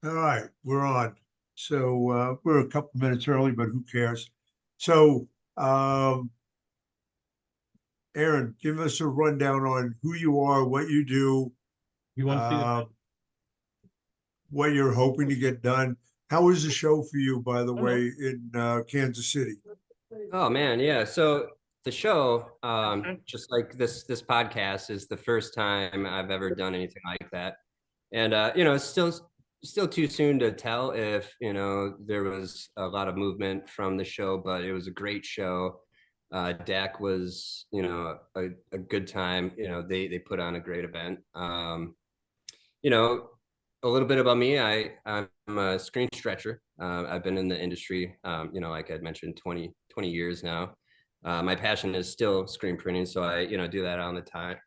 All right, we're on. So we're a couple minutes early, but who cares? So, Aaron, give us a rundown on who you are, what you do, You want to see uh, it? what you're hoping to get done. How was the show for you, by the I don't know. way, in Kansas City? Oh man, yeah. So the show, Okay. just like this podcast, is the first time I've ever done anything like that. And it's still too soon to tell if, there was a lot of movement from the show, but it was a great show. Dak was, a good time. They put on a great event. You know, a little bit about me. I'm a screen stretcher. I've been in the industry, like I'd mentioned, 20 years now. My passion is still screen printing, so I, do that on the time,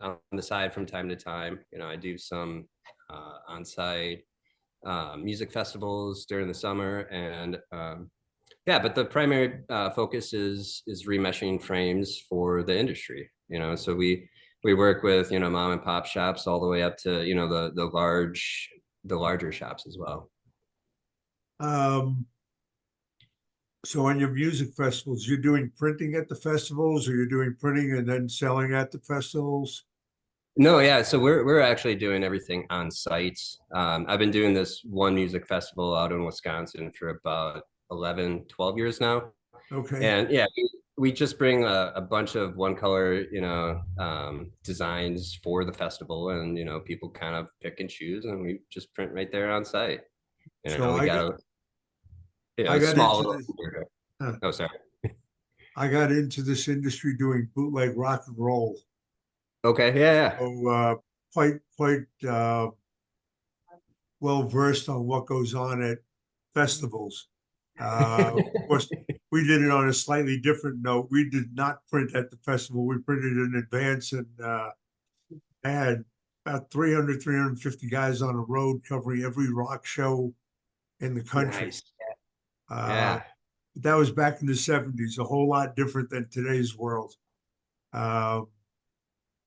on the side from time to time. I do some on-site music festivals during the summer, and yeah, but the primary focus is remeshing frames for the industry. So we work with mom and pop shops all the way up to the larger shops as well. Um, so on your music festivals, you're doing printing at the festivals, or you're doing printing and then selling at the festivals? No, yeah, so we're actually doing everything on site. I've been doing this one music festival out in Wisconsin for about 11, 12 years now. Okay. And yeah, we just bring a bunch of one color, designs for the festival, and people kind of pick and choose, and we just print right there on site. So We got I a got small into little this. studio. Huh, Oh, sorry. I got into this industry doing bootleg rock and roll. Okay, yeah, So quite well versed on what goes on at festivals. Of yeah. course, we did it on a slightly different note. We did not print at the festival. We printed in advance, and I had about 300, 350 guys on the road covering every rock show in the country. Nice. Uh, Yeah. that was back in the 70s, a whole lot different than today's world. Uh,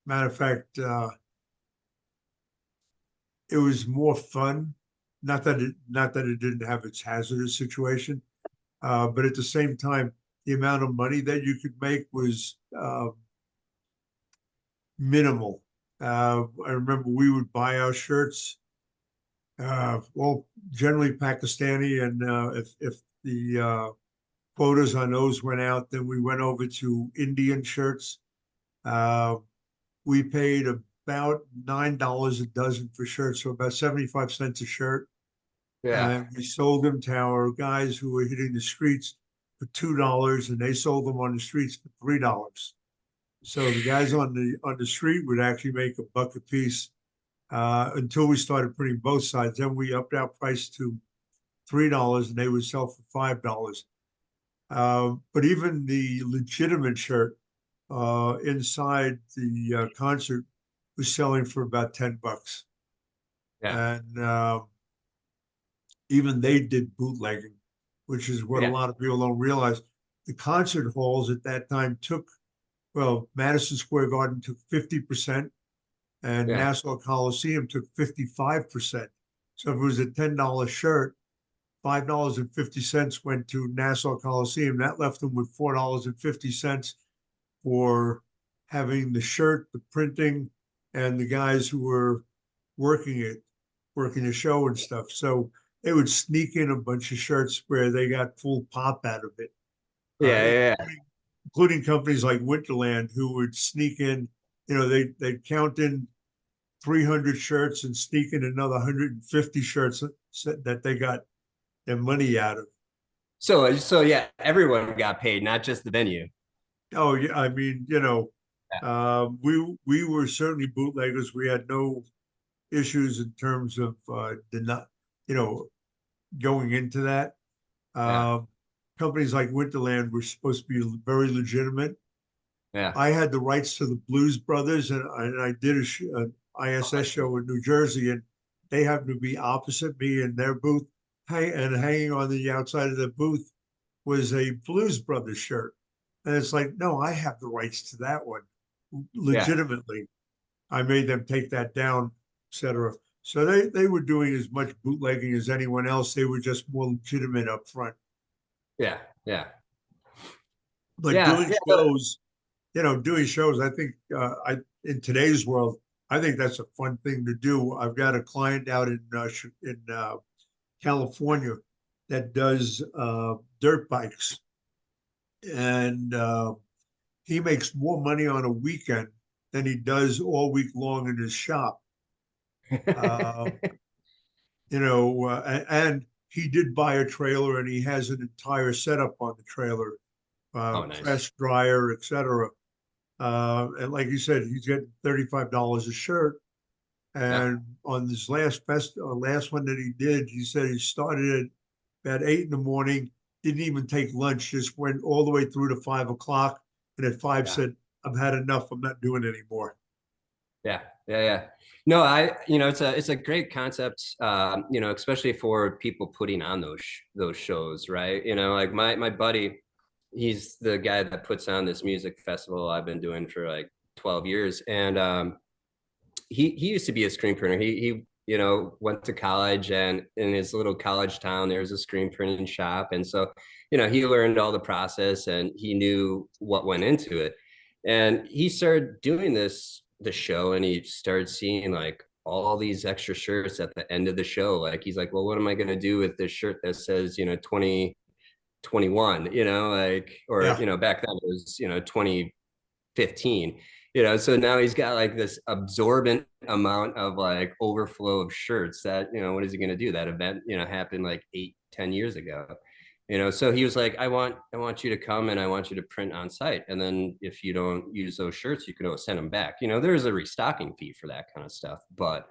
Matter of fact, it was more fun. Not that it didn't have its hazardous situation, but at the same time, the amount of money that you could make was minimal. I remember we would buy our shirts, well, generally Pakistani, and if the quotas on those went out, then we went over to Indian shirts. Uh, we paid about $9 a dozen for shirts, so about 75 cents a shirt. Yeah. And we sold them to our guys who were hitting the streets for $2, and they sold them on the streets for $3. So the guys on the street would actually make a buck a piece until we started printing both sides. Then we upped our price to $3, and they would sell for $5. But even the legitimate shirt inside the concert was selling for about $10. Yeah. And even they did bootlegging, which is what a Yeah. lot of people don't realize. The concert halls at that time took, well, Madison Square Garden took 50%, and Yeah. Nassau Coliseum took 55%. So if it was a $10 shirt, $5.50 went to Nassau Coliseum. That left them with $4.50 for having the shirt, the printing, and the guys who were working it, working the show and stuff. So they would sneak in a bunch of shirts where they got full pop out of it, Yeah. Yeah. including companies like Winterland who would sneak in, they'd count in 300 shirts and sneak in another 150 shirts that they got their money out of. So yeah, everyone got paid, not just the venue. Oh yeah, I mean, Yeah. we were certainly bootleggers. We had no issues in terms of not, you know, going into that. Yeah. Um, Companies like Winterland were supposed to be very legitimate. Yeah. I had the rights to the Blues Brothers, and I did an Oh, I ISS see. show in New Jersey, and they happened to be opposite me in their booth. And hanging on the outside of the booth was a Blues Brothers shirt. And it's like, no, I have the rights to that one Yeah. legitimately. I made them take that down, etc. So they were doing as much bootlegging as anyone else. They were just more legitimate up front. Yeah, yeah, But yeah, doing yeah. shows, doing shows, I think I in today's world, I think that's a fun thing to do. I've got a client out in California that does dirt bikes, and he makes more money on a weekend than he does all week long in his shop. Uh, and he did buy a trailer, and he has an entire setup on the trailer, Oh, nice. press, dryer, etc. And like you said, he's getting $35 a shirt. Yeah, And on this last one that he did, he said he started at about 8 in the morning, didn't even take lunch, just went all the way through to 5 o'clock. And at five yeah. said, I've had enough. I'm not doing it anymore. Yeah, yeah, yeah. No, it's a great concept, especially for people putting on those shows, right? Like my buddy, he's the guy that puts on this music festival I've been doing for like 12 years, and he used to be a screen printer. He went to college, and in his little college town, there was a screen printing shop, and so he learned all the process and he knew what went into it, and he started doing the show, and he started seeing like all these extra shirts at the end of the show. Like he's like, well, what am I going to do with this shirt that says 2021, like, or Yeah. back then it was 2015. So now he's got like this absorbent amount of like overflow of shirts that what is he going to do? That event happened like 8-10 years ago. So he was like, I want you to come, and I want you to print on site, and then if you don't use those shirts, you can always send them back. There's a restocking fee for that kind of stuff, but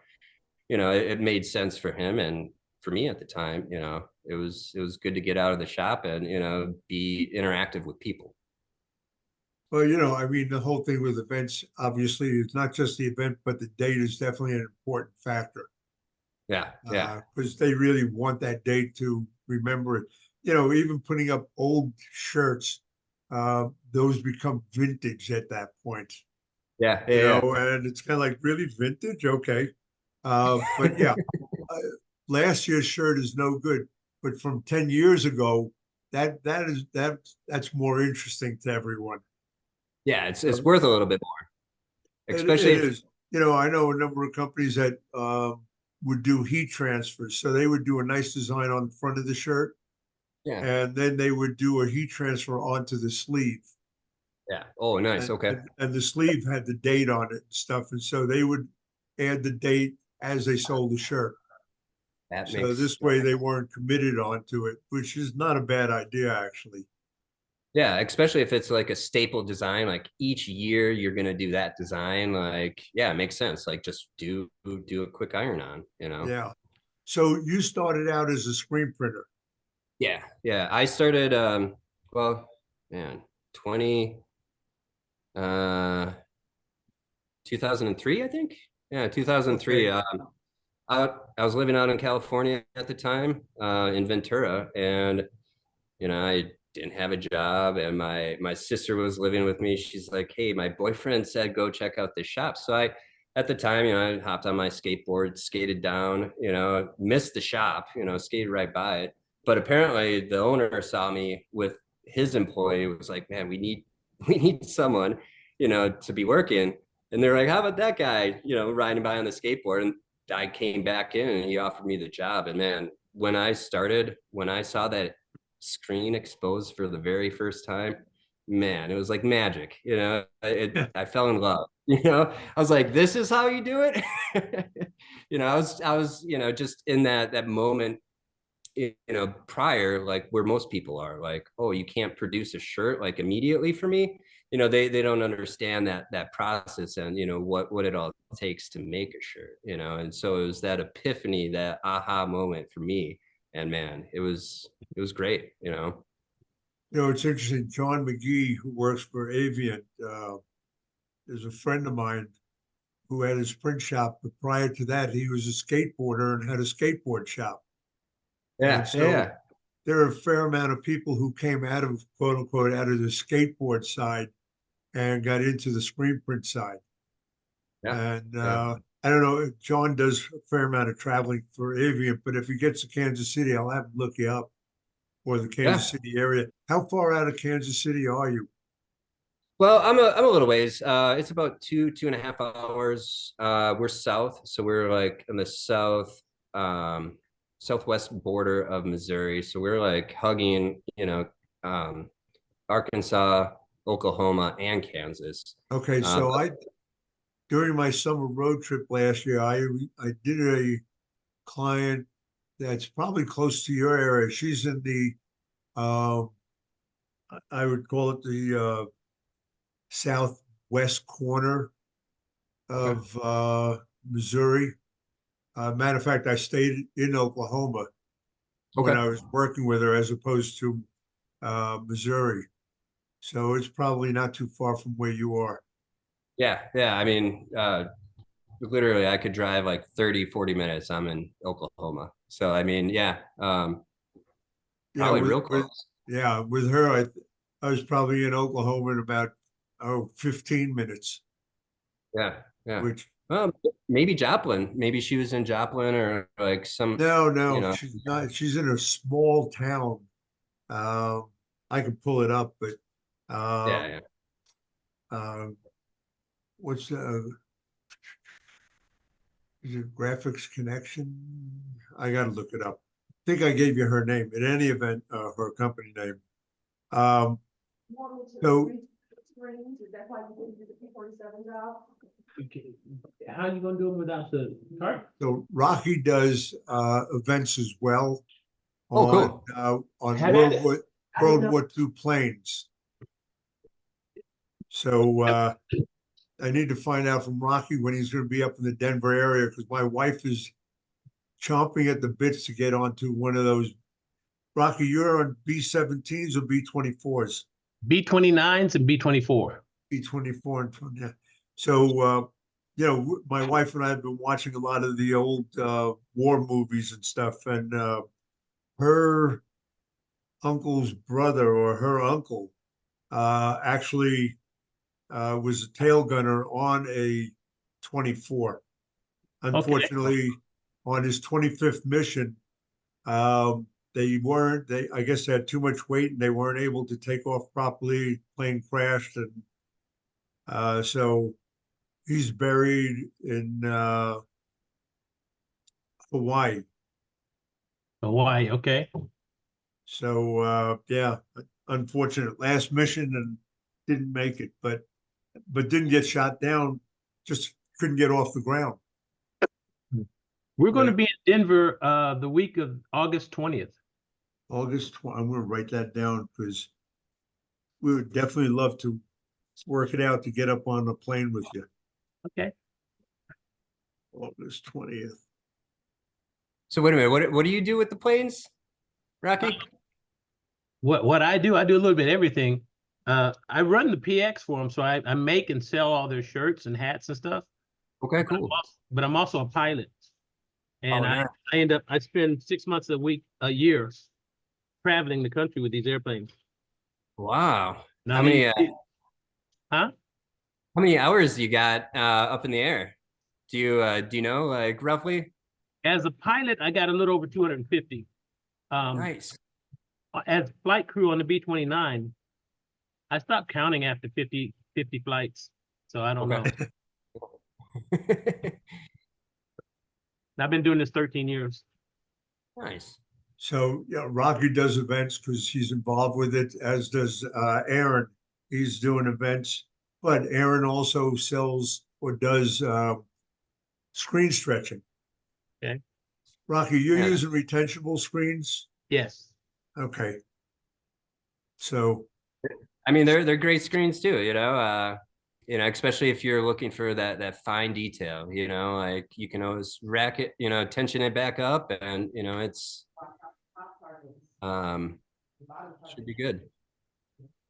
it made sense for him and for me at the time. It was good to get out of the shop and be interactive with people. Well, I mean, the whole thing with events, obviously, it's not just the event, but the date is definitely an important factor Yeah, yeah, because they really want that date to remember it. Even putting up old shirts, those become vintage at that point, yeah, yeah, and it's kind of like, really vintage? Okay. But yeah, uh, last year's shirt is no good, but from 10 years ago, that's more interesting to everyone. yeah. It's worth a little bit more, It especially if is. I know a number of companies that would do heat transfers. So they would do a nice design on the front of the shirt, yeah, and then they would do a heat transfer onto the sleeve. yeah. Oh, nice. And, Okay, and, and the sleeve had the date on it and stuff. And so they would add the date as they sold the shirt. that So makes this way they weren't committed onto it, which is not a bad idea, actually. yeah, especially if it's like a staple design. Like each year you're gonna do that design. Like yeah, it makes sense. Like just do a quick iron on. Yeah. So you started out as a screen printer. Yeah, yeah. I started well, man, 20 uh 2003, I think. Yeah, 2003. Okay. I was living out in California at the time, in Ventura, and I didn't have a job, and my sister was living with me. She's like, "Hey, my boyfriend said go check out this shop." So at the time, I hopped on my skateboard, skated down, missed the shop, skated right by it. But apparently, the owner saw me with his employee. Was like, "Man, we need we need someone, to be working." And they're like, "How about that guy, riding by on the skateboard?" And I came back in, and he offered me the job. And man, when I saw that screen exposed for the very first time, man, it was like magic. I fell in love. I was like, this is how you do it. I was just in that moment, prior, like where most people are, like, oh, you can't produce a shirt like immediately for me. They don't understand that process, and what it all takes to make a shirt. And so it was that epiphany, that aha moment for me, and man, it was great. It's interesting. John McGee, who works for Avian, is a friend of mine who had his print shop. But prior to that, he was a skateboarder and had a skateboard shop. And Yeah, so yeah, there are a fair amount of people who came out of, quote unquote, out of the skateboard side and got into the screen print side. yeah, And yeah, I don't know, John does a fair amount of traveling for Avian, but if he gets to Kansas City, I'll have him look you up or the Kansas Yeah. City area. How far out of Kansas City are you? Well, I'm a little ways. It's about 2.5 hours. We're south, so we're like in the um, southwest border of Missouri. So we're like hugging, um, Arkansas, Oklahoma, and Kansas. Okay, so But during my summer road trip last year, I did a client that's probably close to your area. She's in the um, I would call it the southwest corner okay, of Missouri. Matter of fact, I stayed in Oklahoma when okay, I was working with her as opposed to Missouri. So it's probably not too far from where you are. yeah, yeah. I mean, literally, I could drive like 30, 40 minutes. I'm in Oklahoma, so I mean, yeah, Yeah, probably real close. with her, I was probably in Oklahoma in about 15 minutes, Yeah, yeah. which Um, maybe Joplin. Maybe she was in Joplin or like some, you no, know. she's not. She's in a small town. Um, I can pull it up, but Yeah, um, yeah. uh, what's is it Graphics Connection? I got to look it up. I think I gave you her name. In any event, her company name. Um, You want me to so read the screens? Is that why you didn't do the P-47 job? Okay, how you gonna do it without the cart? so Rocky does events as well Oh, cool. on Have at it. I didn't World know. War II planes. So I need to find out from Rocky when he's going to be up in the Denver area because my wife is chomping at the bits to get onto one of those. Rocky, you're on B-17s or B-24s? B-29s and B-24. B-24 and 20. Yeah. So my wife and I have been watching a lot of the old war movies and stuff, and her uncle's brother or her uncle actually was a tail gunner on a 24. Okay, Unfortunately, on his 25th mission, they I guess they had too much weight and they weren't able to take off properly. Plane crashed, and so he's buried in Hawaii. Hawaii, okay. So yeah, unfortunate last mission and didn't make it, but didn't get shot down. Just couldn't get off the ground. We're But gonna be in Denver the week of August 20th. August, I'm going to write that down because we would definitely love to work it out to get up on a plane with you. Okay. August 20th. So wait a minute. What do you do with the planes, Rocky? What I do a little bit of everything. I run the PX for them, so I make and sell all their shirts and hats and stuff. Okay, cool. But I'm also a pilot, and Oh, nice. I spend 6 months a year traveling the country with these airplanes. Wow. Now How these, many huh? how many hours you got up in the air? Do you know like roughly? As a pilot, I got a little over 250. Nice. As flight crew on the B-29, I stopped counting after 50 flights. So I don't know. Okay. I've been doing this 13 years. Nice. So yeah, Rocky does events because he's involved with it, as does Aaron. He's doing events, but Aaron also sells or does screen stretching. Okay. Rocky, you're Yeah. using retentionable screens? Yes. Okay. So I mean, they're great screens too, especially if you're looking for that fine detail, like you can always rack it, tension it back up and it's um should be good.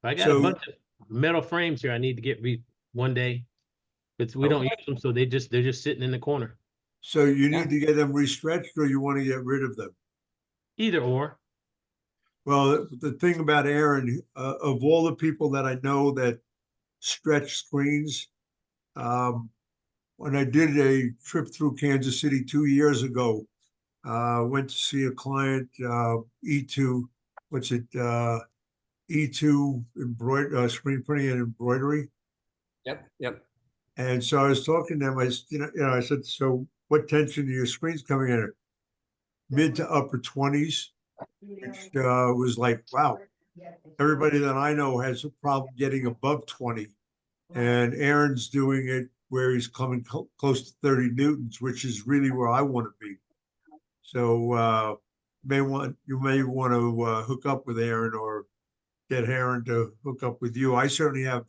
I got a so bunch of metal frames here I need to get one day. But we don't Okay. use them, so they're just sitting in the corner. so you Yeah. need to get them restretched or you want to get rid of them? Either or. Well, the thing about Aaron, of all the people that I know that stretch screens, um, when I did a trip through Kansas City 2 years ago, went to see a client, E2, what's it, E2 screen printing and embroidery. Yep, yep. And so I was talking to them, I said, so what tension are your screens coming in at? Mid to upper 20s, which was like, wow, everybody that I know has a problem getting above 20. And Aaron's doing it where he's coming close to 30 newtons, which is really where I want to be. So you may want to hook up with Aaron or get Aaron to hook up with you. I certainly have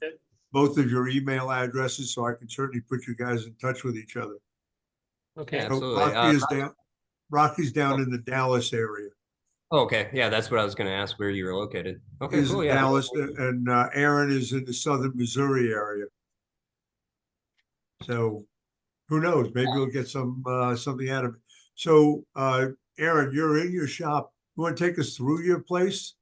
both of your email addresses, so I can certainly put you guys in touch with each other. Okay. Yeah, So absolutely. Rocky's down in the Dallas area. Okay, yeah, that's what I was going to ask, where you were located. Okay, He's cool. in Yeah. Dallas, and Aaron is in the southern Missouri area. So who knows? Maybe we'll get something out of it. So Aaron, you're in your shop. You want to take us through your place?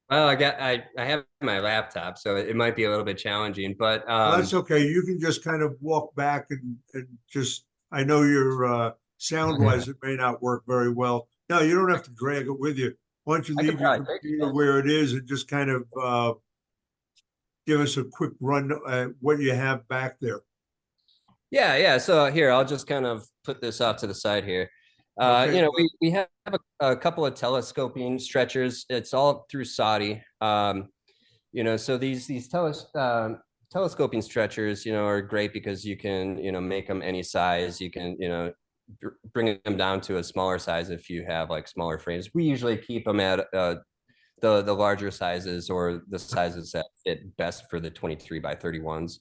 Well, I have my laptop, so it might be a little bit challenging, but Well, that's okay. You can just kind of walk back and just, I know your sound wise, it may not work very well. No, you don't have to drag it with you. Why don't you I could leave your probably take computer it. where it is and just kind of give us a quick run what you have back there. Yeah, yeah. So here, I'll just kind of put this off to the side here. Okay. We have a couple of telescoping stretchers. It's all through Saudi. So these telescoping stretchers, are great because you can, make them any size. You can, bring them down to a smaller size if you have like smaller frames. We usually keep them at the larger sizes or the sizes that fit best for the 23 by 31s.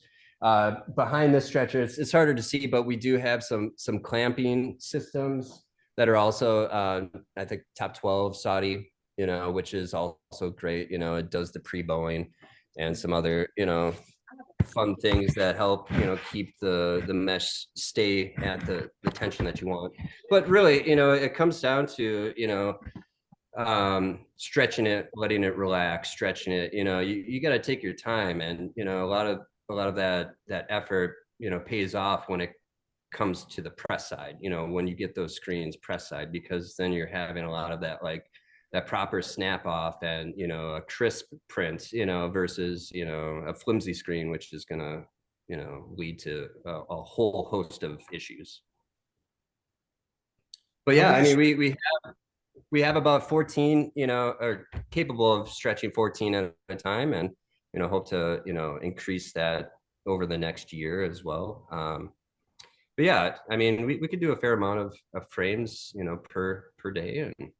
Behind this stretcher, it's harder to see, but we do have some clamping systems that are also, I think, top 12 Saudi, which is also great. It does the pre-bowing and some other, fun things that help, keep the mesh stay at the tension that you want. But really, it comes down to, stretching it, letting it relax, stretching it. You got to take your time, and a lot of that effort pays off when it comes to the press side, when you get those screens press side, because then you're having a lot of that, like that proper snap off and a crisp print, versus a flimsy screen, which is gonna lead to a whole host of issues. But yeah, I mean, we have about 14, are capable of stretching 14 at a time, and hope to increase that over the next year as well. But yeah, I mean, we could do a fair amount of frames, per day, and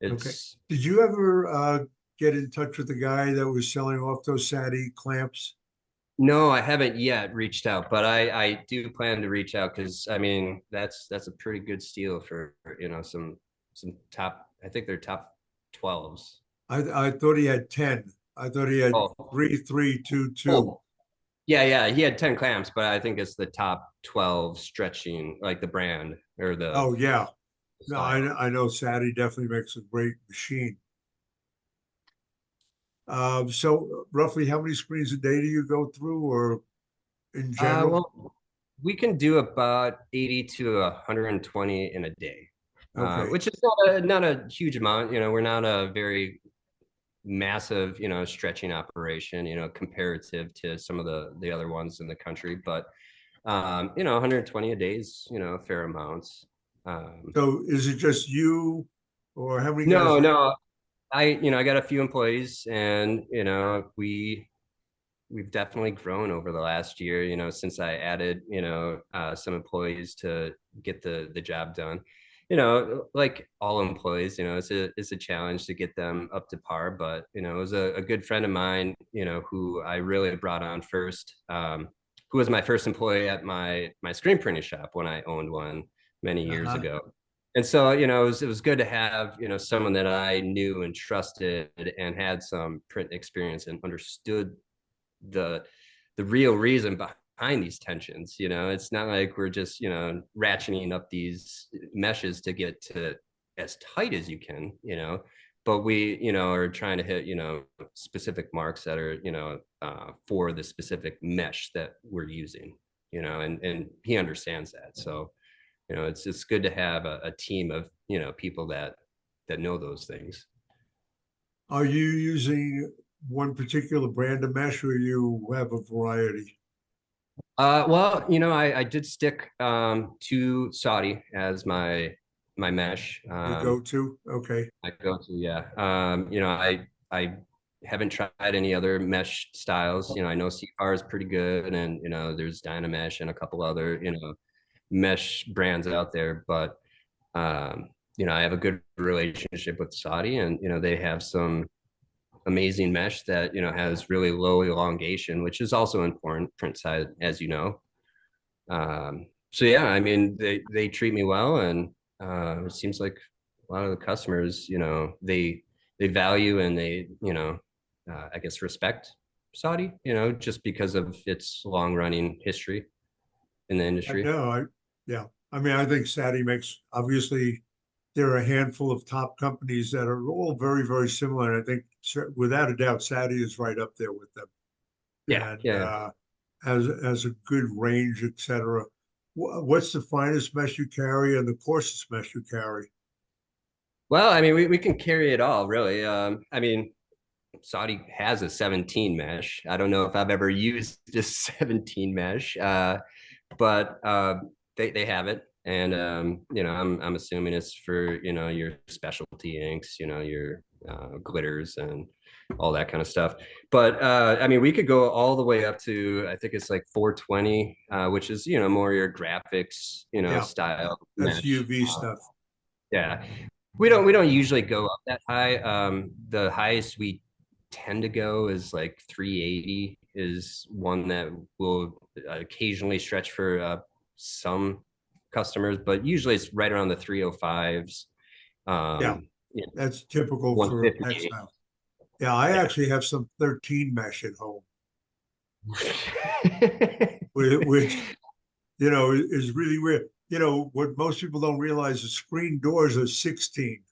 Okay. it's Did you ever get in touch with the guy that was selling off those SATI clamps? no, I haven't yet reached out, but I do plan to reach out, because I mean that's a pretty good steal for some top. I think they're top 12s. I thought he had 10. I thought he had Oh, 3,322. oh, yeah, he had 10 clamps, but I think it's the top 12 stretching, like the brand or the Oh yeah. No, style. I know SATI definitely makes a great machine. So roughly how many screens a day do you go through, or in general? Well, we can do about 80 to 120 in a day, Okay. which is not a huge amount. We're not a very massive, stretching operation, comparative to some of the other ones in the country. But 120 a day is, a fair amount. So is it just you, or how many guys? No, I got a few employees, and we've definitely grown over the last year, since I added, some employees to get the job done. Like all employees, it's a challenge to get them up to par, but it was a good friend of mine, who I really brought on first, who was my first employee at my screen printing shop when I owned one many years Uh-huh. ago. And so, it was good to have, someone that I knew and trusted and had some print experience and understood the real reason behind these tensions. It's not like we're just ratcheting up these meshes to get to as tight as you can, but we are trying to hit specific marks that are for the specific mesh that we're using. you know, and he understands that. So, you know, it's good to have a team of, you know, people that know those things. Are you using one particular brand of mesh or you have a variety? Well, you know, I did stick to Saudi as my mesh. Your go-to? Okay. I go to, yeah. You know, I haven't tried any other mesh styles. You know, I know CFAR is pretty good, and you know, there's Dynamesh and a couple other, you know, mesh brands out there. But you know, I have a good relationship with Saudi, and you know, they have some amazing mesh that, you know, has really low elongation, which is also important print side, as you know. So yeah, I mean, they treat me well, and it seems like a lot of the customers, you know, they value and they, you know, I guess respect Saudi, you know, just because of its long running history in the I industry. know, yeah. I mean, I think Sadi makes, obviously, there are a handful of top companies that are all very, very similar. And I think without a doubt, Sadi is right up there with them. Yeah, And yeah. has a good range, et cetera. What's the finest mesh you carry and the coarsest mesh you carry? Well, I mean, we can carry it all, really. I mean, Saudi has a 17 mesh. I don't know if I've ever used this 17 mesh, but they have it, and you know, I'm assuming it's for, you know, your specialty inks, you know, your glitters and all that kind of stuff. But I mean, we could go all the way up to, I think it's like 420, which is, you know, more your graphics, you know, Yeah, style that's mesh. UV stuff. Yeah, we don't usually go up that high. The highest we tend to go is like 380 is one that will occasionally stretch for some customers, but usually it's right around the 305s. Yeah, You that's typical for 150. textiles. Yeah, I Yeah. actually have some 13 mesh at home, which, you know, is really weird. You know, what most people don't realize is screen doors are 16.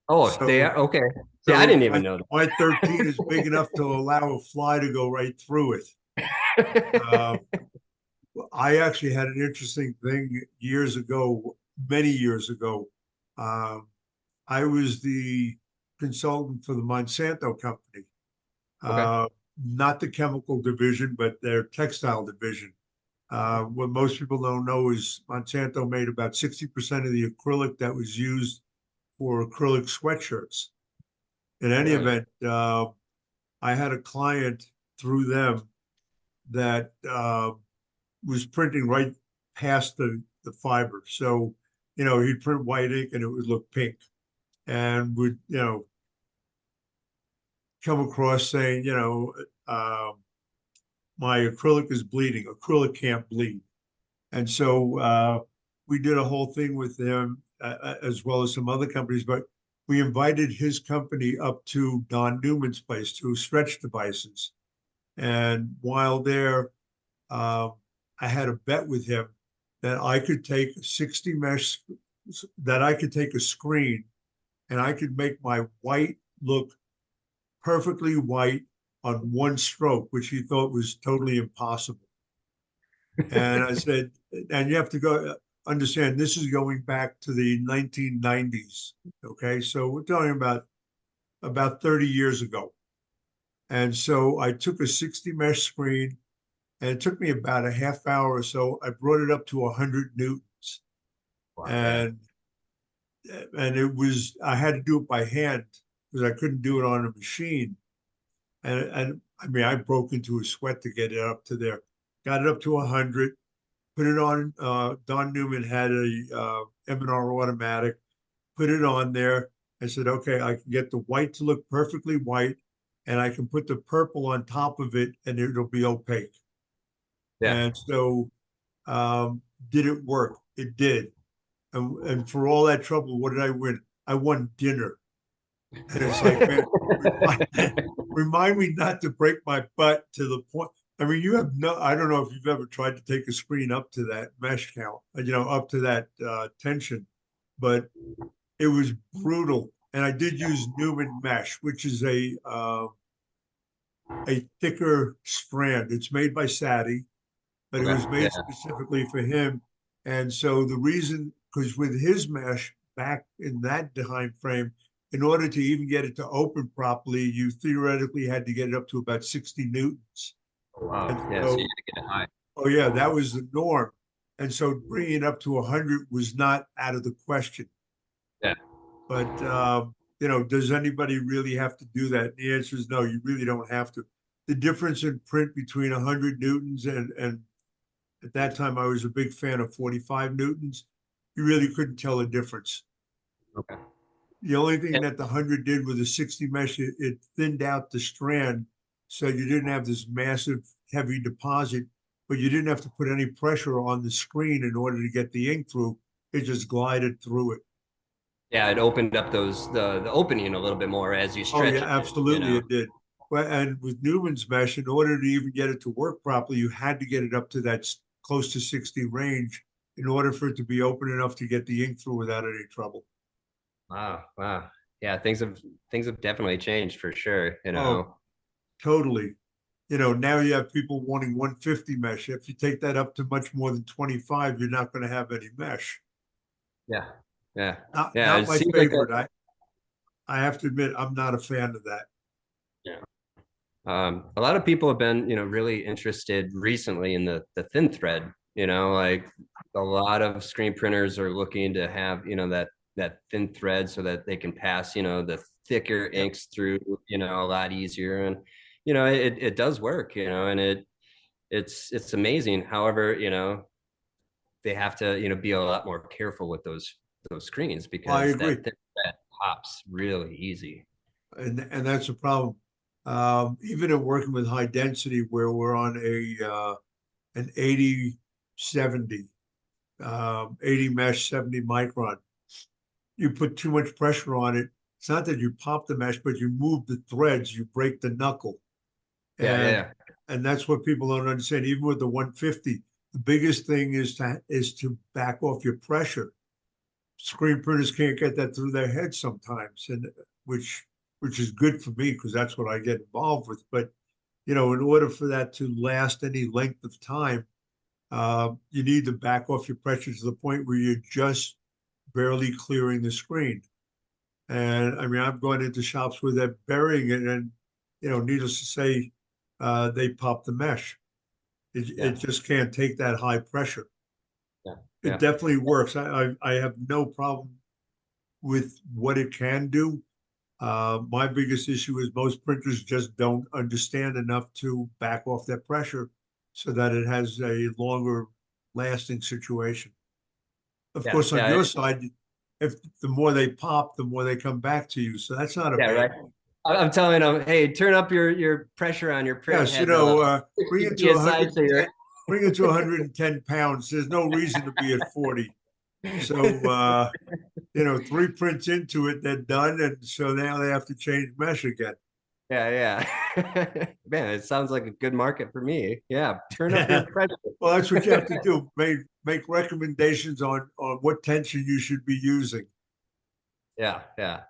Oh, they So, are okay. Yeah, I so didn't even know my 13 is big enough to allow a fly to go right through it. that. Uh, I actually had an interesting thing years ago, many years ago. Um, I was the consultant for the Monsanto company, Okay. uh, not the chemical division, but their textile division. What most people don't know is Monsanto made about 60% of the acrylic that was used for acrylic sweatshirts. In any Really? event, I had a client through them that was printing right past the fiber. So, you know, he'd print white ink and it would look pink, and would, you know, come across saying, you know, my acrylic is bleeding. Acrylic can't bleed. And so we did a whole thing with them, as well as some other companies, but we invited his company up to Don Newman's place to Stretch Devices. And while there, I had a bet with him that I could take 60 mesh, that I could take a screen and I could make my white look perfectly white on one stroke, which he thought was totally impossible. And I said, and you have to go understand, this is going back to the 1990s. Okay. So we're talking about 30 years ago. And so I took a 60 mesh screen and it took me about a half hour or so. I brought it up to 100 newtons. Wow. Yeah. And it was, I had to do it by hand because I couldn't do it on a machine. And I mean, I broke into a sweat to get it up to there. Got it up to 100, put it on. Don Newman had a M&R automatic, put it on there. I said, okay, I can get the white to look perfectly white, and I can put the purple on top of it, and it'll be opaque. Yeah. And so, did it work? It did. And for all that trouble, what did I win? I won dinner. And it's like, man, remind me not to break my butt to the point. I mean, you have no, I don't know if you've ever tried to take a screen up to that mesh count, you know, up to that tension, but it was brutal. And I did use Newman mesh, which is a thicker strand. It's made by Sadi. but it Okay, was made yeah. specifically for him. And so the reason, because with his mesh back in that time frame, in order to even get it to open properly, you theoretically had to get it up to about 60 newtons. Wow. And Yeah, so so, you had to get it high. oh yeah, that was the norm. And so bringing it up to 100 was not out of the question. Yeah. But, does anybody really have to do that? The answer is no, you really don't have to. The difference in print between 100 newtons and at that time I was a big fan of 45 newtons. You really couldn't tell a difference. Okay. The only thing Yeah. that the 100 did with the 60 mesh, it thinned out the strand, so you didn't have this massive heavy deposit, but you didn't have to put any pressure on the screen in order to get the ink through. It just glided through it. Yeah, it opened up the opening a little bit more as you Oh stretch yeah, it, absolutely it did. Well, and with Newman's mesh, in order to even get it to work properly, you had to get it up to that close to 60 range in order for it to be open enough to get the ink through without any trouble. Wow, wow. Yeah, things have definitely changed for sure, Oh, totally. Now you have people wanting 150 mesh. If you take that up to much more than 25, you're not going to have any mesh. Yeah, yeah, Not yeah. not It my seems like favorite. I have to admit, I'm not a fan of that. yeah. A lot of people have been, really interested recently in the thin thread. Like a lot of screen printers are looking to have, that thin thread so that they can pass, the thicker Yep. inks through, a lot easier. And, it does work, and it's amazing. However, they have to, be a lot more careful with those screens I because agree. that thin thread pops really easy. And that's a problem. Even in working with high density, where we're on an 80/70, 80 mesh, 70 micron, you put too much pressure on it. It's not that you pop the mesh, but you move the threads, you break the knuckle. Yeah, And yeah, and that's what people don't understand. Even with the 150, the biggest thing is to back off your pressure. Screen printers can't get that through their head sometimes, and which is good for me because that's what I get involved with. But in order for that to last any length of time, you need to back off your pressure to the point where you're just barely clearing the screen. And I mean, I've gone into shops where they're burying it, and needless to say, they pop the mesh. It yeah, just can't take that high pressure. yeah, It yeah. definitely works. I have no problem with what it can do. My biggest issue is most printers just don't understand enough to back off that pressure so that it has a longer lasting situation. Of Yeah, course, on yeah, your side, if the more they pop, the more they come back to you. So that's not a yeah, bad right. thing. I'm telling them, hey, turn up your pressure on your print Yes, head to bring 60 it to psi so you're 110, bring it to 110 pounds. There's no reason to be at 40. So, 3 prints into it, they're done. And so now they have to change mesh again. yeah, yeah. Man, it sounds like a good market for me. Yeah, turn up your pressure. Well, that's what you have to do. Make recommendations on what tension you should be using. Yeah, yeah.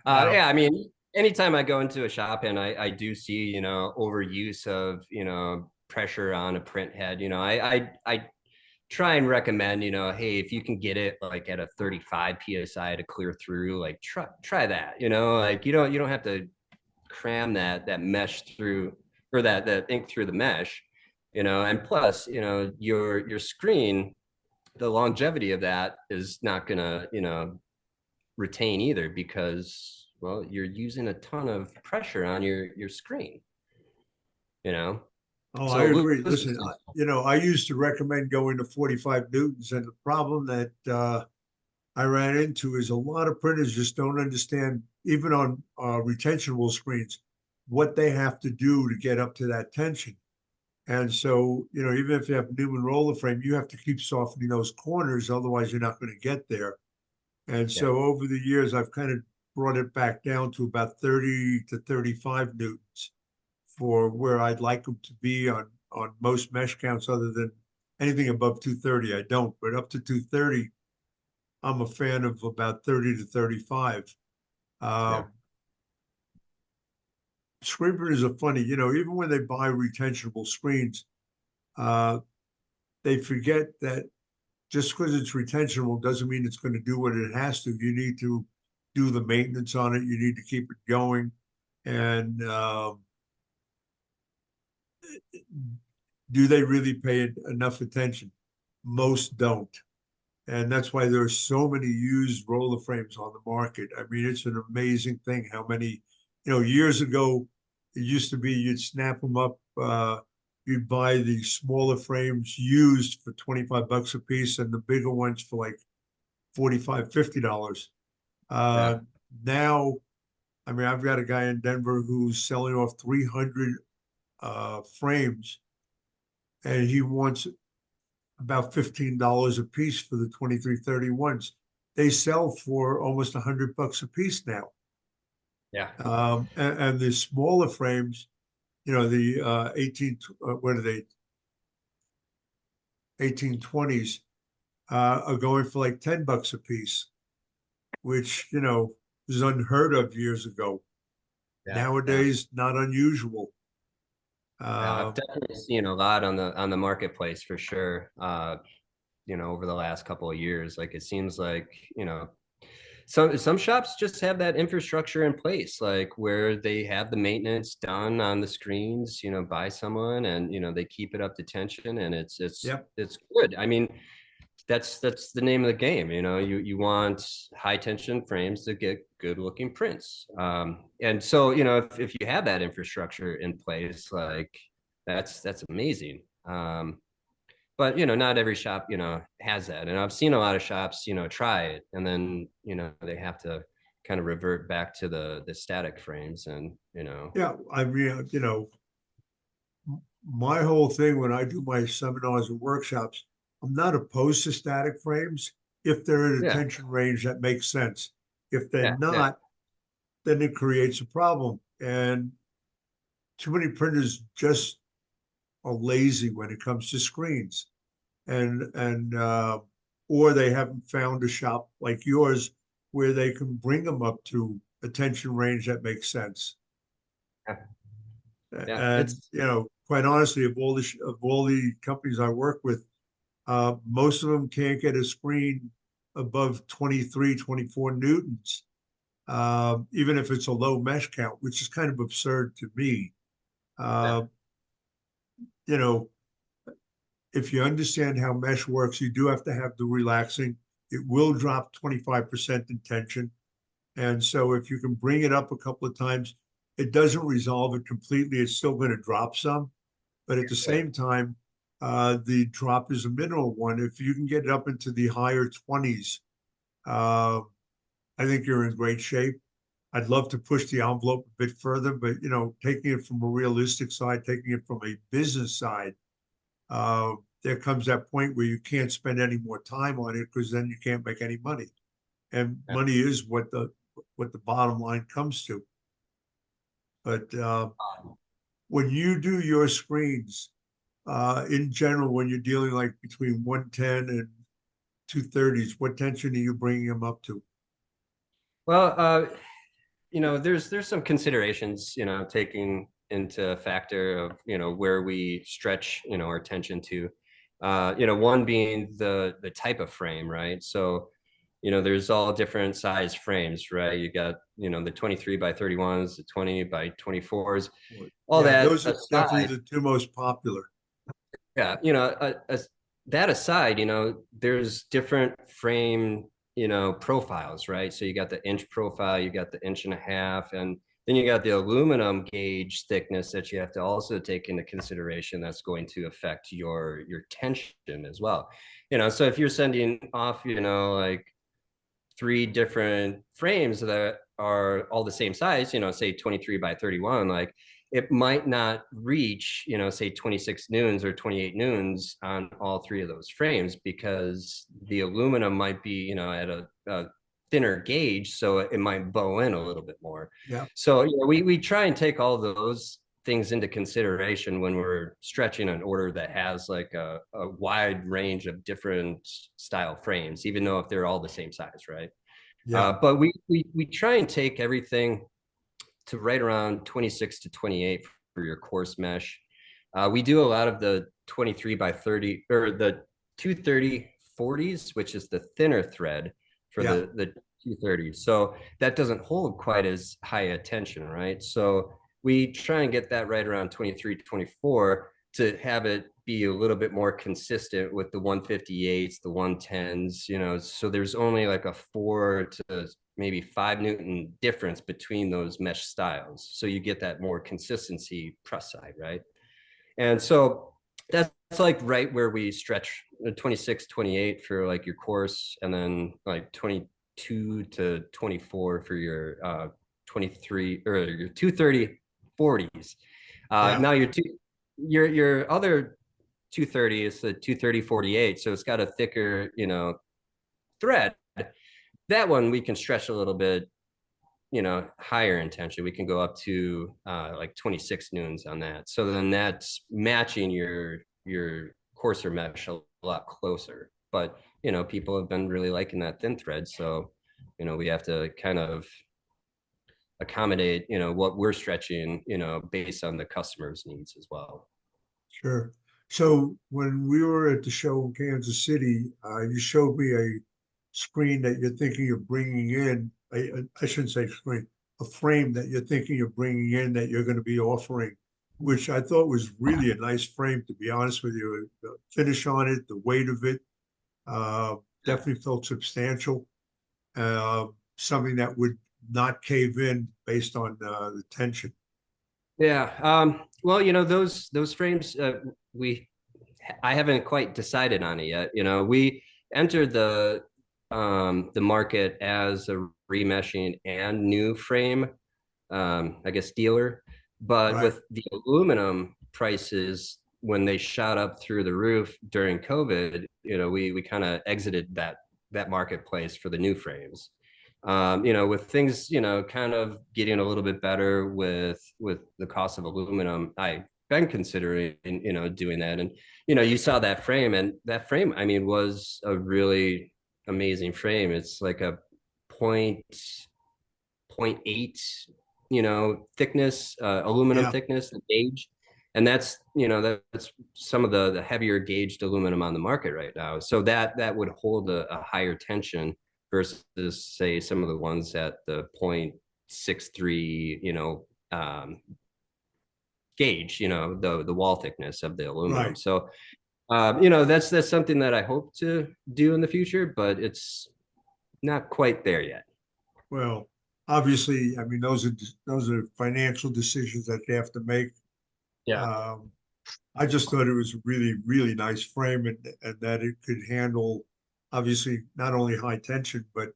Now, Yeah, I mean, anytime I go into a shop and I do see, overuse of, pressure on a print head, I try and recommend, hey, if you can get it like at a 35 psi to clear through, like try that, like you don't have to cram that mesh through or that ink through the mesh, and plus, your screen, the longevity of that is not gonna, retain either because well, you're using a ton of pressure on your screen, you know. oh, I So agree. Listen, I used to recommend going to 45 newtons, and the problem that I ran into is a lot of printers just don't understand, even on retentionable screens, what they have to do to get up to that tension. And so, even if you have Newman roller frame, you have to keep softening those corners, otherwise you're not going to get there. And yeah, so over the years, I've kind of brought it back down to about 30 to 35 newtons for where I'd like them to be on most mesh counts, other than anything above 230. I don't, but up to 230, I'm a fan of about 30 to 35. yeah, Um, Screen printers are funny, even when they buy retentionable screens, uh, they forget that just because it's retentionable doesn't mean it's going to do what it has to. You need to do the maintenance on it. You need to keep it going. And do they really pay enough attention? Most don't. And that's why there are so many used roller frames on the market. I mean, it's an amazing thing how many, years ago, it used to be you'd snap them up, you'd buy the smaller frames used for 25 bucks a piece and the bigger ones for like $45, $50. Yeah. Now, I mean, I've got a guy in Denver who's selling off 300 frames, and he wants about $15 a piece for the 2331s. They sell for almost $100 a piece now. Yeah. And the smaller frames, the 1820s are going for like $10 a piece, which, was unheard of years ago. Yeah. Nowadays, not unusual. Yeah, I've definitely seen a lot on the marketplace for sure. Over the last couple of years, like it seems like, some shops just have that infrastructure in place, like where they have the maintenance done on the screens, by someone, and they keep it up to tension, and it's Yep. it's good. I mean, that's the name of the game. You want high tension frames to get good looking prints. And so, if you have that infrastructure in place, like that's amazing. But not every shop, has that. And I've seen a lot of shops, try it, and then, they have to kind of revert back to the static frames, and, Yeah, I mean, my whole thing when I do my seminars and workshops, I'm not opposed to static frames if they're in a yeah, tension range that makes sense. If they're yeah, yeah, not, then it creates a problem. And too many printers just are lazy when it comes to screens. And or they haven't found a shop like yours where they can bring them up to a tension range that makes sense. yeah, yeah. And quite honestly, of all the companies I work with, most of them can't get a screen above 23, 24 newtons, even if it's a low mesh count, which is kind of absurd to me. Yeah. You know, if you understand how mesh works, you do have to have the relaxing. It will drop 25% in tension. And so if you can bring it up a couple of times, it doesn't resolve it completely. It's still going to drop some. But at the same time, the drop is a minimal one. If you can get it up into the higher 20s, I think you're in great shape. I'd love to push the envelope a bit further, but taking it from a realistic side, taking it from a business side, there comes that point where you can't spend any more time on it because then you can't make any money. And money is what the bottom line comes to. But when you do your screens, in general, when you're dealing like between 110 and 230s, what tension are you bringing them up to? Well, there's some considerations, taking into factor of, where we stretch, our attention to, one being the type of frame, right? So, there's all different size frames, right? You got, the 23 by 31s, the 20 by 24s, all Yeah, that those are definitely aside. the two most popular. Yeah, that aside, there's different frame, profiles, right? So you got the inch profile, you got the 1.5 inches, and then you got the aluminum gauge thickness that you have to also take into consideration. That's going to affect your tension as well. So if you're sending off, like 3 different frames that are all the same size, say 23 by 31, like it might not reach, say 26 newtons or 28 newtons on all 3 of those frames, because the aluminum might be, at a thinner gauge, so it might bow in a little bit more. Yeah. So we try and take all those things into consideration when we're stretching an order that has like a wide range of different style frames, even though if they're all the same size, right? Yeah. But we try and take everything to right around 26 to 28 for your coarse mesh. We do a lot of the 23 by 30 or the 230/40s, which is the thinner thread for Yeah. the 230. So that doesn't hold quite as high a tension, right? So we try and get that right around 23, 24 to have it be a little bit more consistent with the 158s, the 110s, you know, so there's only like a 4 to maybe 5 Newton difference between those mesh styles. So you get that more consistency press side, right? And so that's like right where we stretch 26, 28 for like your course, and then like 22 to 24 for your 23 or your 230/40s. Yeah. Now your other 230 is the 230/48, so it's got a thicker, you know, thread. That one we can stretch a little bit, you know, higher intention. We can go up to like 26 newtons on that. So then that's matching your coarser mesh a lot closer. But you know, people have been really liking that thin thread, so you know, we have to kind of accommodate, you know, what we're stretching, you know, based on the customer's needs as well. Sure. So when we were at the show in Kansas City, you showed me a screen that you're thinking of bringing in. I shouldn't say screen, a frame that you're thinking of bringing in that you're going to be offering, which I thought was really a nice frame, to be honest with you. The finish on it, the weight of it, definitely felt substantial. Something that would not cave in based on the tension. Yeah. Well, you know, those frames, I haven't quite decided on it yet. You know, we entered the market as a remeshing and new frame, I guess, dealer. But Right. with the aluminum prices, when they shot up through the roof during COVID, you know, we kind of exited that marketplace for the new frames. You know, with things, you know, kind of getting a little bit better with the cost of aluminum, I've been considering, you know, doing that. And you know, you saw that frame, and that frame, I mean, was a really amazing frame. It's like a point eight, you know, thickness, aluminum Yeah. thickness, the gauge. And that's, you know, that's some of the heavier gauged aluminum on the market right now. So that would hold a higher tension versus, say, some of the ones at the 0.63, you know, gauge, you know, the wall thickness of the aluminum. Right. So you know, that's something that I hope to do in the future, but it's not quite there yet. Well, obviously, I mean, those are financial decisions that they have to make. Um, I just thought it was a really, really nice frame, and that it could handle, obviously, not only high tension, but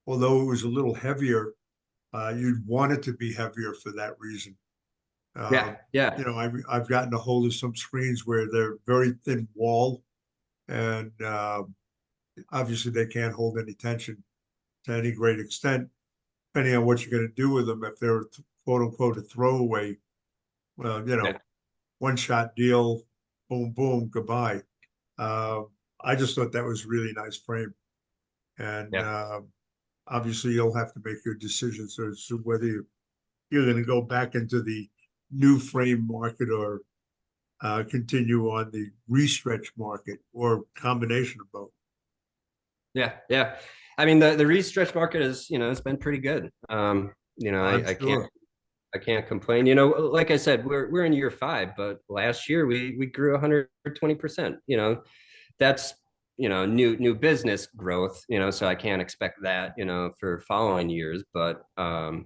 although it was a little heavier, you'd want it to be heavier for that reason. Yeah, yeah. You know, I've gotten a hold of some screens where they're very thin wall, and obviously they can't hold any tension to any great extent, depending on what you're going to do with them. If they're quote unquote a throwaway, well, you know, Yeah. one shot deal, boom, boom, goodbye. Uh, I just thought that was really nice frame, and Yeah. obviously you'll have to make your decisions as to whether you're going to go back into the new frame market or continue on the restretch market or combination of both. Yeah, yeah. I mean, the restretch market is, you know, it's been pretty good. You know, I'm I sure. can't complain. You know, like I said, we're in year 5, but last year we grew 120%. You know, that's, you know, new business growth, you know, so I can't expect that, you know, for following years. But yeah,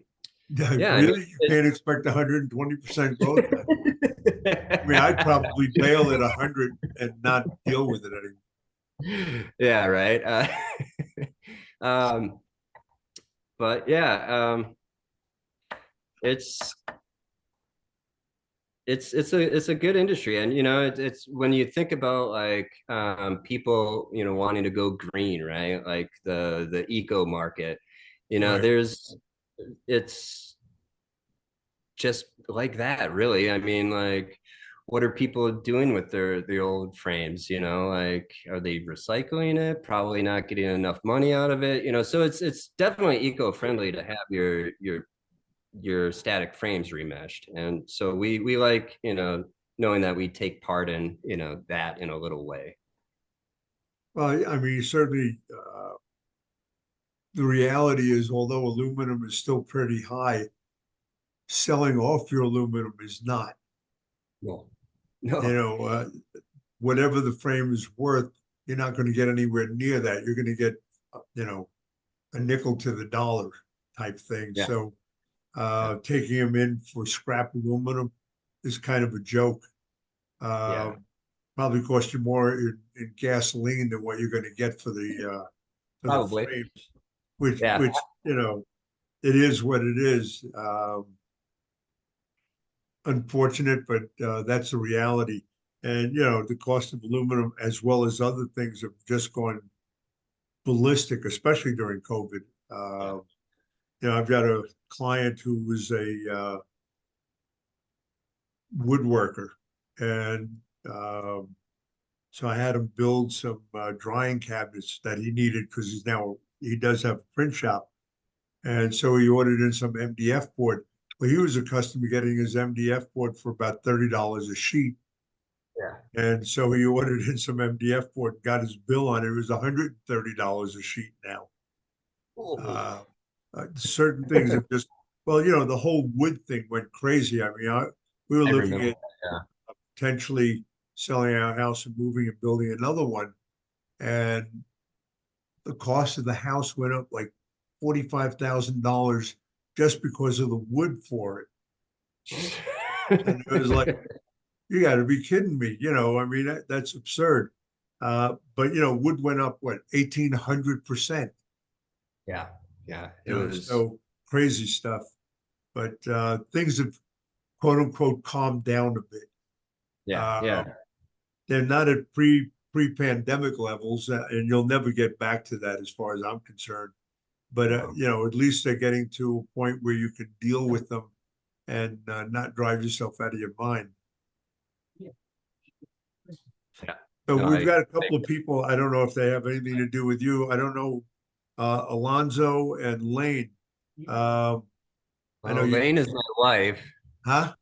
I mean, Really, you can't expect 120% growth then. I mean, I'd probably bail at 100 and not deal with it anymore. yeah, right. Um, but yeah, it's it's a good industry. And you know, it's when you think about like people, you know, wanting to go green, right? Like the eco market, you know, Right. it's just like that, really. I mean, like, what are people doing with their old frames? You know, like, are they recycling it? Probably not getting enough money out of it. You know, so it's definitely eco-friendly to have your static frames remeshed. And so we like, you know, knowing that we take part in, you know, that in a little way. Well, I mean, certainly, the reality is, although aluminum is still pretty high, selling off your aluminum is not. No, You no, know, whatever the frame is worth, you're not going to get anywhere near that. You're going to get, you know, a nickel to the dollar type thing. Yeah. So, taking them in for scrap aluminum is kind of a joke. yeah, Probably cost you more in gasoline than what you're going to get for the probably. frames, Yeah, which, you know, it is what it is. Unfortunate, but that's the reality. And, you know, the cost of aluminum as well as other things have just gone ballistic, especially during COVID. yeah. You know, I've got a client who was a woodworker, and so I had him build some drying cabinets that he needed because he does have a print shop, and so he ordered in some MDF board. Well, he was accustomed to getting his MDF board for about $30 a sheet. Yeah. And so he ordered in some MDF board, got his bill on it. It was $130 a sheet now. Uh, Certain things have just, well, you know, the whole wood thing went crazy. I mean, we were I looking remember. at potentially selling our house and moving and building another one. And the cost of the house went up like $45,000 just because of the wood for it. And it was like, you got to be kidding me. You know, I mean, that's absurd. But, you know, wood went up, what, 1,800%. Yeah, yeah, it You know, was. so crazy stuff. But things have, quote unquote, calmed down a bit. Yeah, Uh, yeah, they're not at pre-pandemic levels, and you'll never get back to that as far as I'm concerned. But you know, at least they're getting to a point where you can deal with them and not drive yourself out of your mind. yeah. So No, we've got a couple of people. I don't know if they have anything to do with you. I don't know, Alonzo and Lane. Um, I know well, you, Lane is my wife. huh?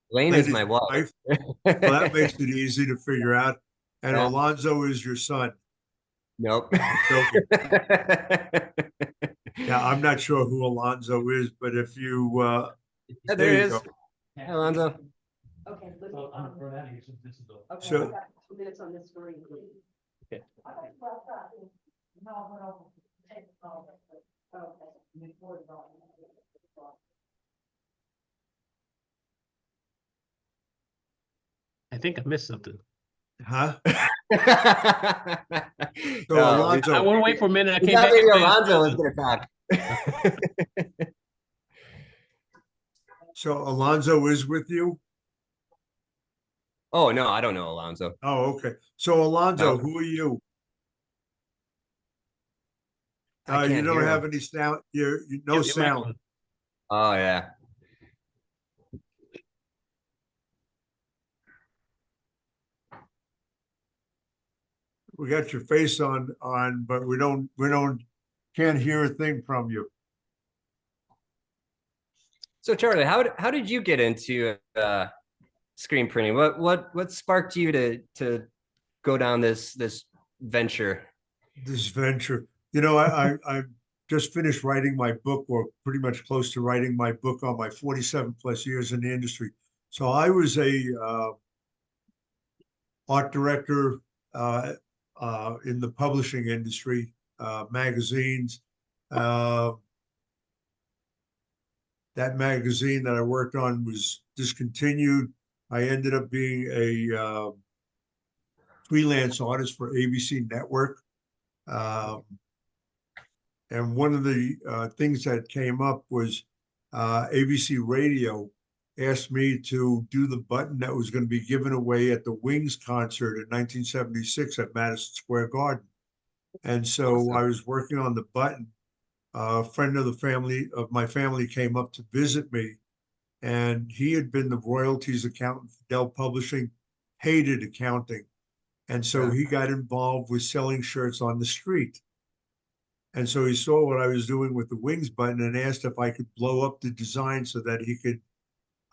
Lane Lane is is my your wife. wife. Well, that makes it easy to figure out. And Yeah. Alonzo is your son. Nope. Joking. Yeah, I'm not sure who Alonzo is, but if you, Yeah, there there you is. go. Alonzo. Okay, let's, So, okay, for that, it's just- this is the- I So- got 2 minutes on this screen. Okay. I think I missed something. Huh? So No, Alonzo, I want to wait for a minute. I we came thought back. maybe and finished Alonzo was building. going to talk. so Alonzo is with you? Oh no, I don't know Alonzo. Oh, okay. So Alonzo, No, who are you? I You can't don't hear have him. any sound, no Your sound. microphone. Oh yeah. We got your face on, but can't hear a thing from you. So Charlie, how did you get into screen printing? What sparked you to go down this venture? This venture. You know, I just finished writing my book, or pretty much close to writing my book on my 47 plus years in the industry. So I was a art director uh, in the publishing industry, magazines. Uh, that magazine that I worked on was discontinued. I ended up being a freelance artist for ABC Network. Um, and one of the things that came up was ABC Radio asked me to do the button that was going to be given away at the Wings concert in 1976 at Madison Square Garden. And so I was working on the button. A friend of my family came up to visit me, and he had been the royalties accountant for Dell Publishing, hated accounting. And so he got involved with selling shirts on the street. And so he saw what I was doing with the Wings button and asked if I could blow up the design so that he could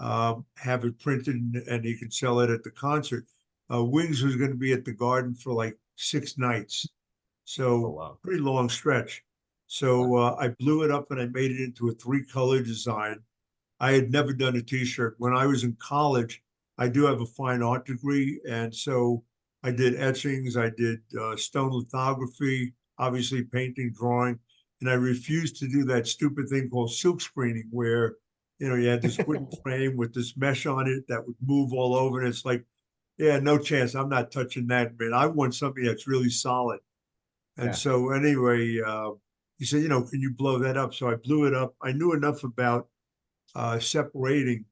have it printed and he could sell it at the concert. Wings was going to be at the Garden for like 6 nights. So wow. pretty long stretch. So I blew it up and I made it into a 3-color design. I had never done a t-shirt. When I was in college, I do have a fine art degree. And so I did etchings, I did stone lithography, obviously painting, drawing. And I refused to do that stupid thing called silk screening where, you had this wooden frame with this mesh on it that would move all over. And it's like, yeah, no chance. I'm not touching that, man. I want something that's really solid. And Yeah. so anyway, he said, can you blow that up? So I blew it up. I knew enough about separating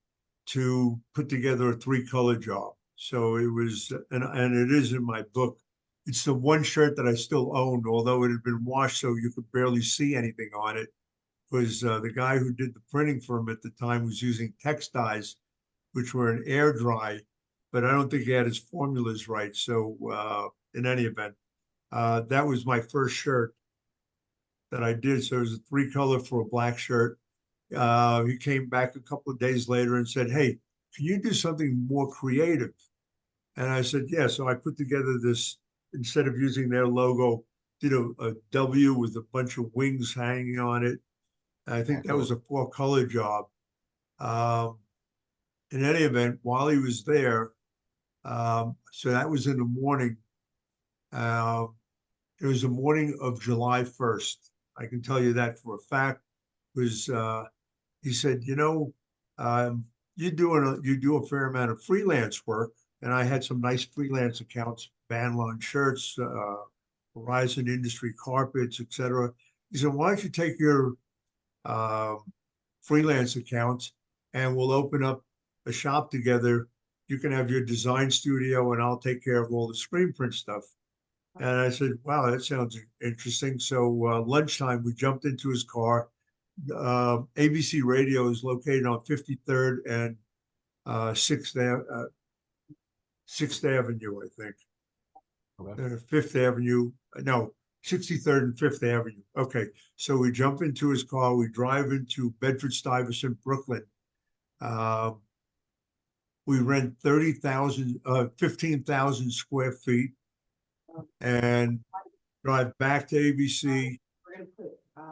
to put together a 3-color job. So it was, and it is in my book. It's the one shirt that I still owned, although it had been washed so you could barely see anything on it. Was the guy who did the printing for him at the time was using textiles, which were an air dry, but I don't think he had his formulas right. So in any event, that was my first shirt that I did. So it was a 3-color for a black shirt. He came back a couple of days later and said, "Hey, can you do something more creative?" And I said, "Yeah." So I put together this, instead of using their logo, did a W with a bunch of wings hanging on it. I think that was a 4-color job. In any event, while he was there, so that was in the morning. It was the morning of July 1st. I can tell you that for a fact. Was He said, you do a fair amount of freelance work, and I had some nice freelance accounts, Van Lawn shirts, Horizon Industry carpets, etc. He said, why don't you take your freelance accounts and we'll open up a shop together. You can have your design studio and I'll take care of all the screen print stuff. And I said, wow, that sounds interesting. So lunchtime, we jumped into his car. ABC Radio is located on 53rd and 6th Avenue, I think. Okay. 5th Avenue, no, 63rd and 5th Avenue. Okay, so we jump into his car, we drive into Bedford-Stuyvesant, Brooklyn. We rent 15,000 square feet and drive back to ABC,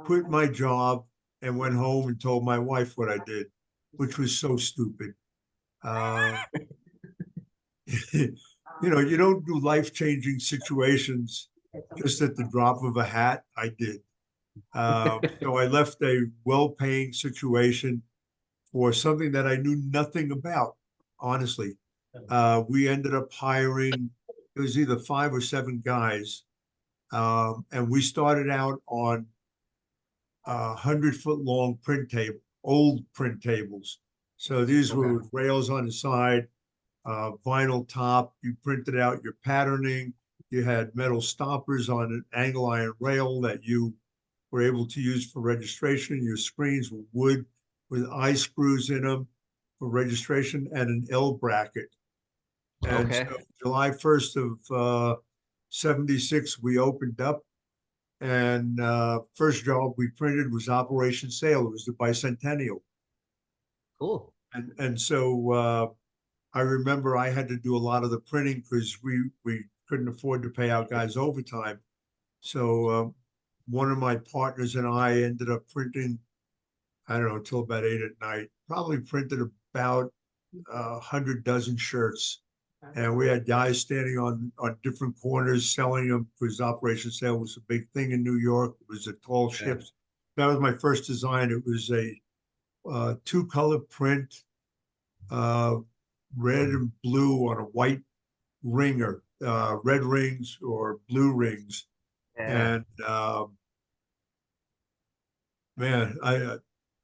quit my job, and went home and told my wife what I did, which was so stupid. You don't do life-changing situations just at the drop of a hat. I did. So I left a well-paying situation for something that I knew nothing about, honestly. We ended up hiring, it was either 5 or 7 guys. And we started out on 100-foot long print table, old print tables. So these were with rails on the side, vinyl top. You printed out your patterning. You had metal stoppers on an angle iron rail that you were able to use for registration. Your screens were wood with eye screws in them for registration and an L bracket. And Okay. so July 1st of 76, we opened up. And first job we printed was Operation Sale. It was the bicentennial. Cool. And so I remember I had to do a lot of the printing because we couldn't afford to pay out guys overtime. So one of my partners and I ended up printing, I don't know, until about 8 at night, probably printed about 100 dozen shirts. And we had guys standing on different corners selling them because Operation Sale was a big thing in New York. It was a tall ships. That was my first design. It was a 2-color print, red and blue on a white ringer, red rings or blue rings. Yeah. And man, I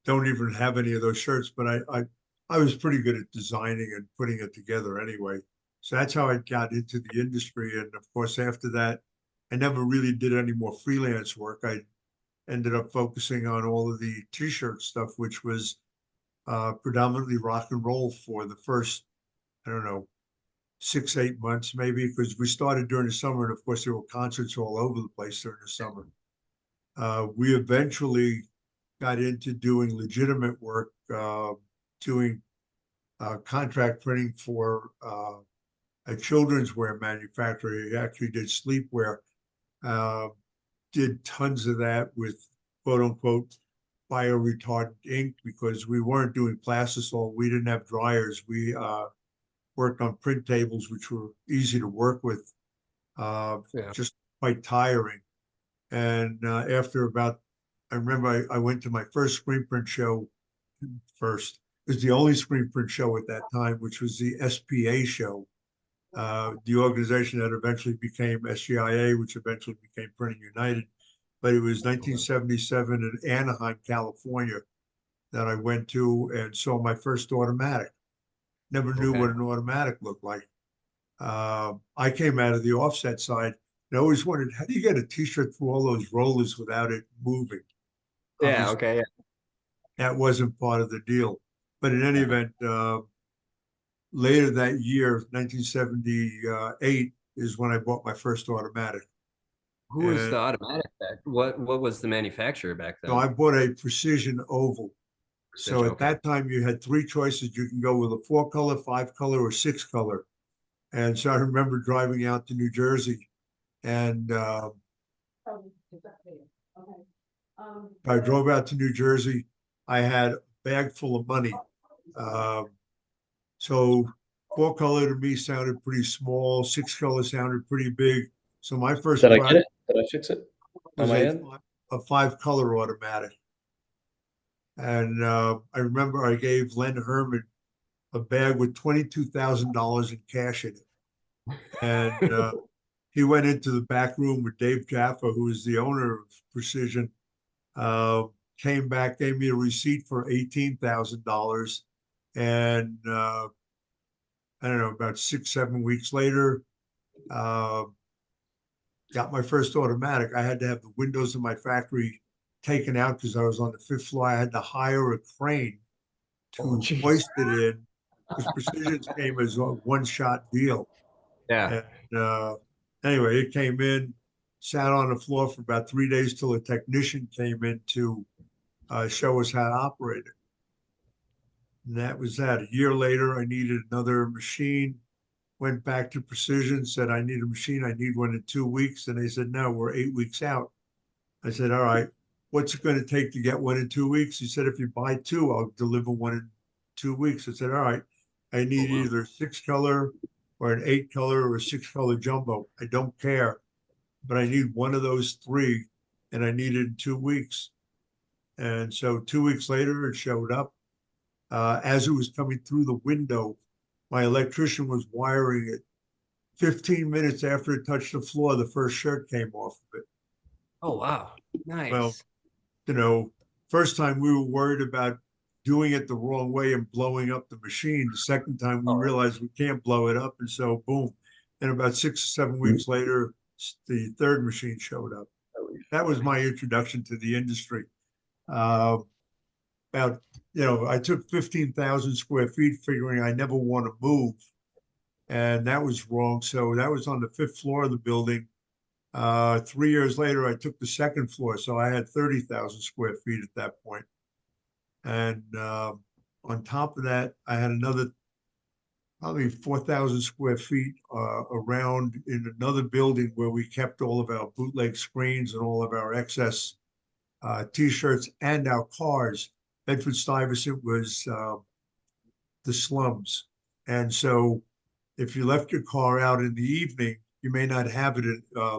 don't even have any of those shirts, but I was pretty good at designing and putting it together anyway. So that's how I got into the industry. And of course, after that, I never really did any more freelance work. I ended up focusing on all of the t-shirt stuff, which was predominantly rock and roll for the first, I don't know, 6, 8 months maybe, because we started during the summer. And of course, there were concerts all over the place during the summer. We eventually got into doing legitimate work, doing contract printing for a children's wear manufacturer. He actually did sleepwear. Did tons of that with quote unquote bioretardant ink because we weren't doing plastisol. We didn't have dryers. We worked on print tables, which were easy to work with, just quite tiring. And after about, I remember I went to my first screen print show first. It was the only screen print show at that time, which was the SPA show, the organization that eventually became SGIA, which eventually became Printing United. But it was 1977 in Anaheim, California, that I went to and saw my first automatic. Never knew what an automatic looked like. I came out of the offset side and I always wondered, how do you get a t-shirt through all those rollers without it moving? Yeah, Obviously, okay. that wasn't part of the deal. But in any event, later that year, 1978, is when I bought my first automatic. Who was the And automatic back? What was the manufacturer back so then? I bought a Precision Oval. So Precision, at okay. that time, you had three choices. You can go with a 4-color, 5-color, or 6-color. And so I remember driving out to New Jersey, and Okay. I drove out to New Jersey. I had a bag full of money. So 4-color to me sounded pretty small. 6-color sounded pretty big. So my first Did I get product it? Did I fix it on was my end? a 5-color automatic. And I remember I gave Len Herman a bag with $22,000 in cash in it. And he went into the back room with Dave Jaffa, who is the owner of Precision, came back, gave me a receipt for $18,000. And I don't know, about 6-7 weeks later, got my first automatic. I had to have the windows of my factory taken out because I was on the 5th floor. I had to hire a crane Oh, to geez. hoist it in because Precisions came as a one-shot deal. Yeah. And anyway, it came in, sat on the floor for about 3 days till a technician came in to show us how to operate it. And that was that. A year later, I needed another machine. Went back to Precision, said, I need a machine. I need one in 2 weeks. And they said, no, we're 8 weeks out. I said, all right, what's it going to take to get one in 2 weeks? He said, if you buy two, I'll deliver one in 2 weeks. I said, all right, I need either 6-color or an 8-color or a 6-color jumbo. I don't care, but I need one of those three and I need it in 2 weeks. And so 2 weeks later, it showed up. As it was coming through the window, my electrician was wiring it. 15 minutes after it touched the floor, the first shirt came off of it. Oh, wow. Well, Nice. you know, first time we were worried about doing it the wrong way and blowing up the machine. The second time we realized we can't blow it up. And so, boom. And about 6 or 7 weeks later, the third machine showed up. That was my introduction to the industry. About, I took 15,000 square feet, figuring I never want to move. And that was wrong. So that was on the 5th floor of the building. 3 years later, I took the 2nd floor. So I had 30,000 square feet at that point. And on top of that, I had another probably 4,000 square feet around in another building where we kept all of our bootleg screens and all of our excess T-shirts and our cars. Bedford-Stuyvesant was the slums. And so if you left your car out in the evening, you may not have it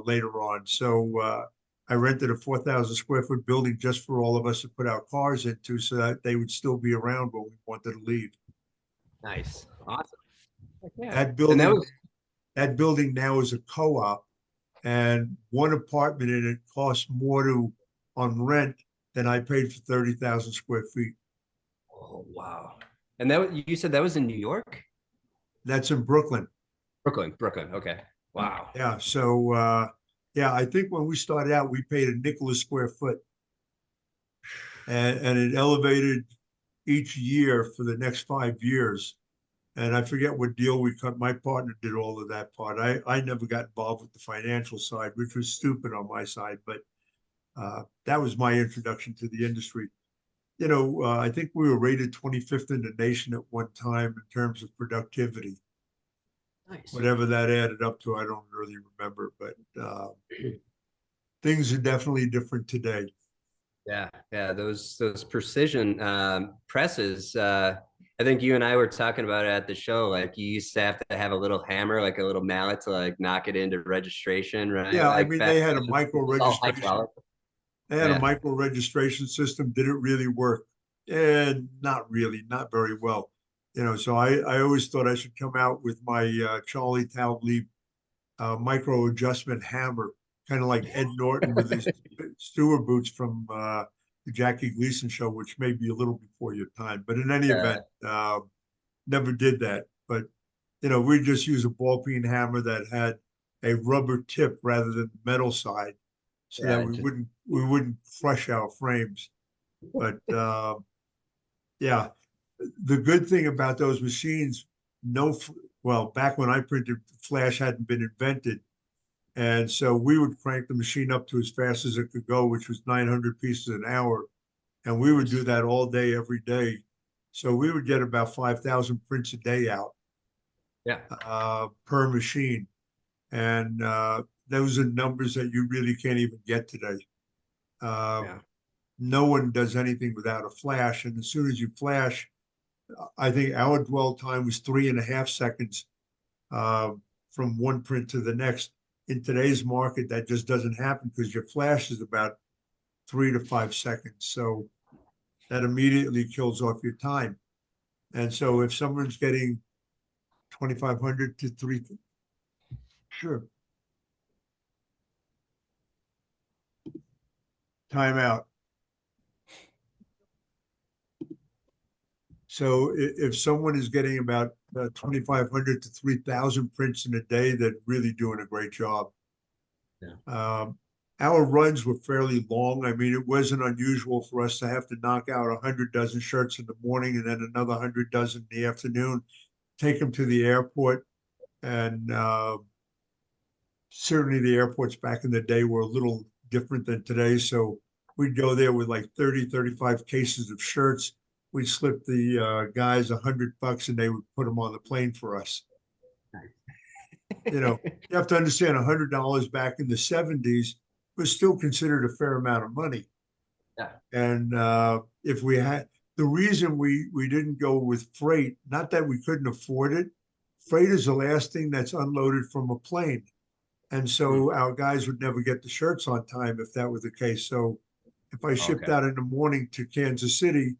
later on. So I rented a 4,000 square foot building just for all of us to put our cars into so that they would still be around when we wanted to leave. Nice. Awesome. Yeah. That And that building, was that building now is a co-op, and one apartment in it costs more on rent than I paid for 30,000 square feet. oh, wow. And that you said that was in New York? That's in Brooklyn. Brooklyn. Okay. Wow. Yeah. So yeah, I think when we started out, we paid a nickel a square foot, and it elevated each year for the next 5 years. And I forget what deal we cut. My partner did all of that part. I never got involved with the financial side, which was stupid on my side, but that was my introduction to the industry. I think we were rated 25th in the nation at one time in terms of productivity. Nice. Whatever that added up to, I don't really remember, but things are definitely different today. Yeah, yeah, those precision presses. I think you and I were talking about it at the show. Like you used to have to have a little hammer, like a little mallet, to like knock it into registration, right? Yeah, I Like mean, back they had a then, micro it was all registration. hydraulic. They had a Yeah. micro registration system. Did it really work? And not really, not very well. So I always thought I should come out with my Charlie Taublieb micro adjustment hammer, kind of like Ed Norton with his Stewart boots from the Jackie Gleason show, which may be a little before your time. But in any Yeah. event, never did that. But we just use a ball peen hammer that had a rubber tip rather than metal side, so that Yeah, we wouldn't crush our frames. But yeah, the good thing about those machines, well, back when I printed, flash hadn't been invented. And so we would crank the machine up to as fast as it could go, which was 900 pieces an hour. And we would do that all day, every day. So we would get about 5,000 prints a day out yeah, per machine. And those are numbers that you really can't even get today. yeah. No one does anything without a flash. And as soon as you flash, I think our dwell time was 3.5 seconds from one print to the next. In today's market, that just doesn't happen because your flash is about 3 to 5 seconds. So that immediately kills off your time. And so if someone's getting 2,500 to 3, sure. Timeout. So if someone is getting about 2,500 to 3,000 prints in a day, they're really doing a great job. Yeah. Our runs were fairly long. I mean, it wasn't unusual for us to have to knock out 100 dozen shirts in the morning and then another 100 dozen in the afternoon, take them to the airport. And certainly the airports back in the day were a little different than today. So we'd go there with like 30, 35 cases of shirts. We'd slip the guys $100 and they would put them on the plane for us. You have to understand $100 back in the 70s was still considered a fair amount of money. Yeah. And if we had, the reason we didn't go with freight, not that we couldn't afford it, freight is the last thing that's unloaded from a plane. And so our guys would never get the shirts on time if that were the case. So if I shipped out in the morning to Kansas City,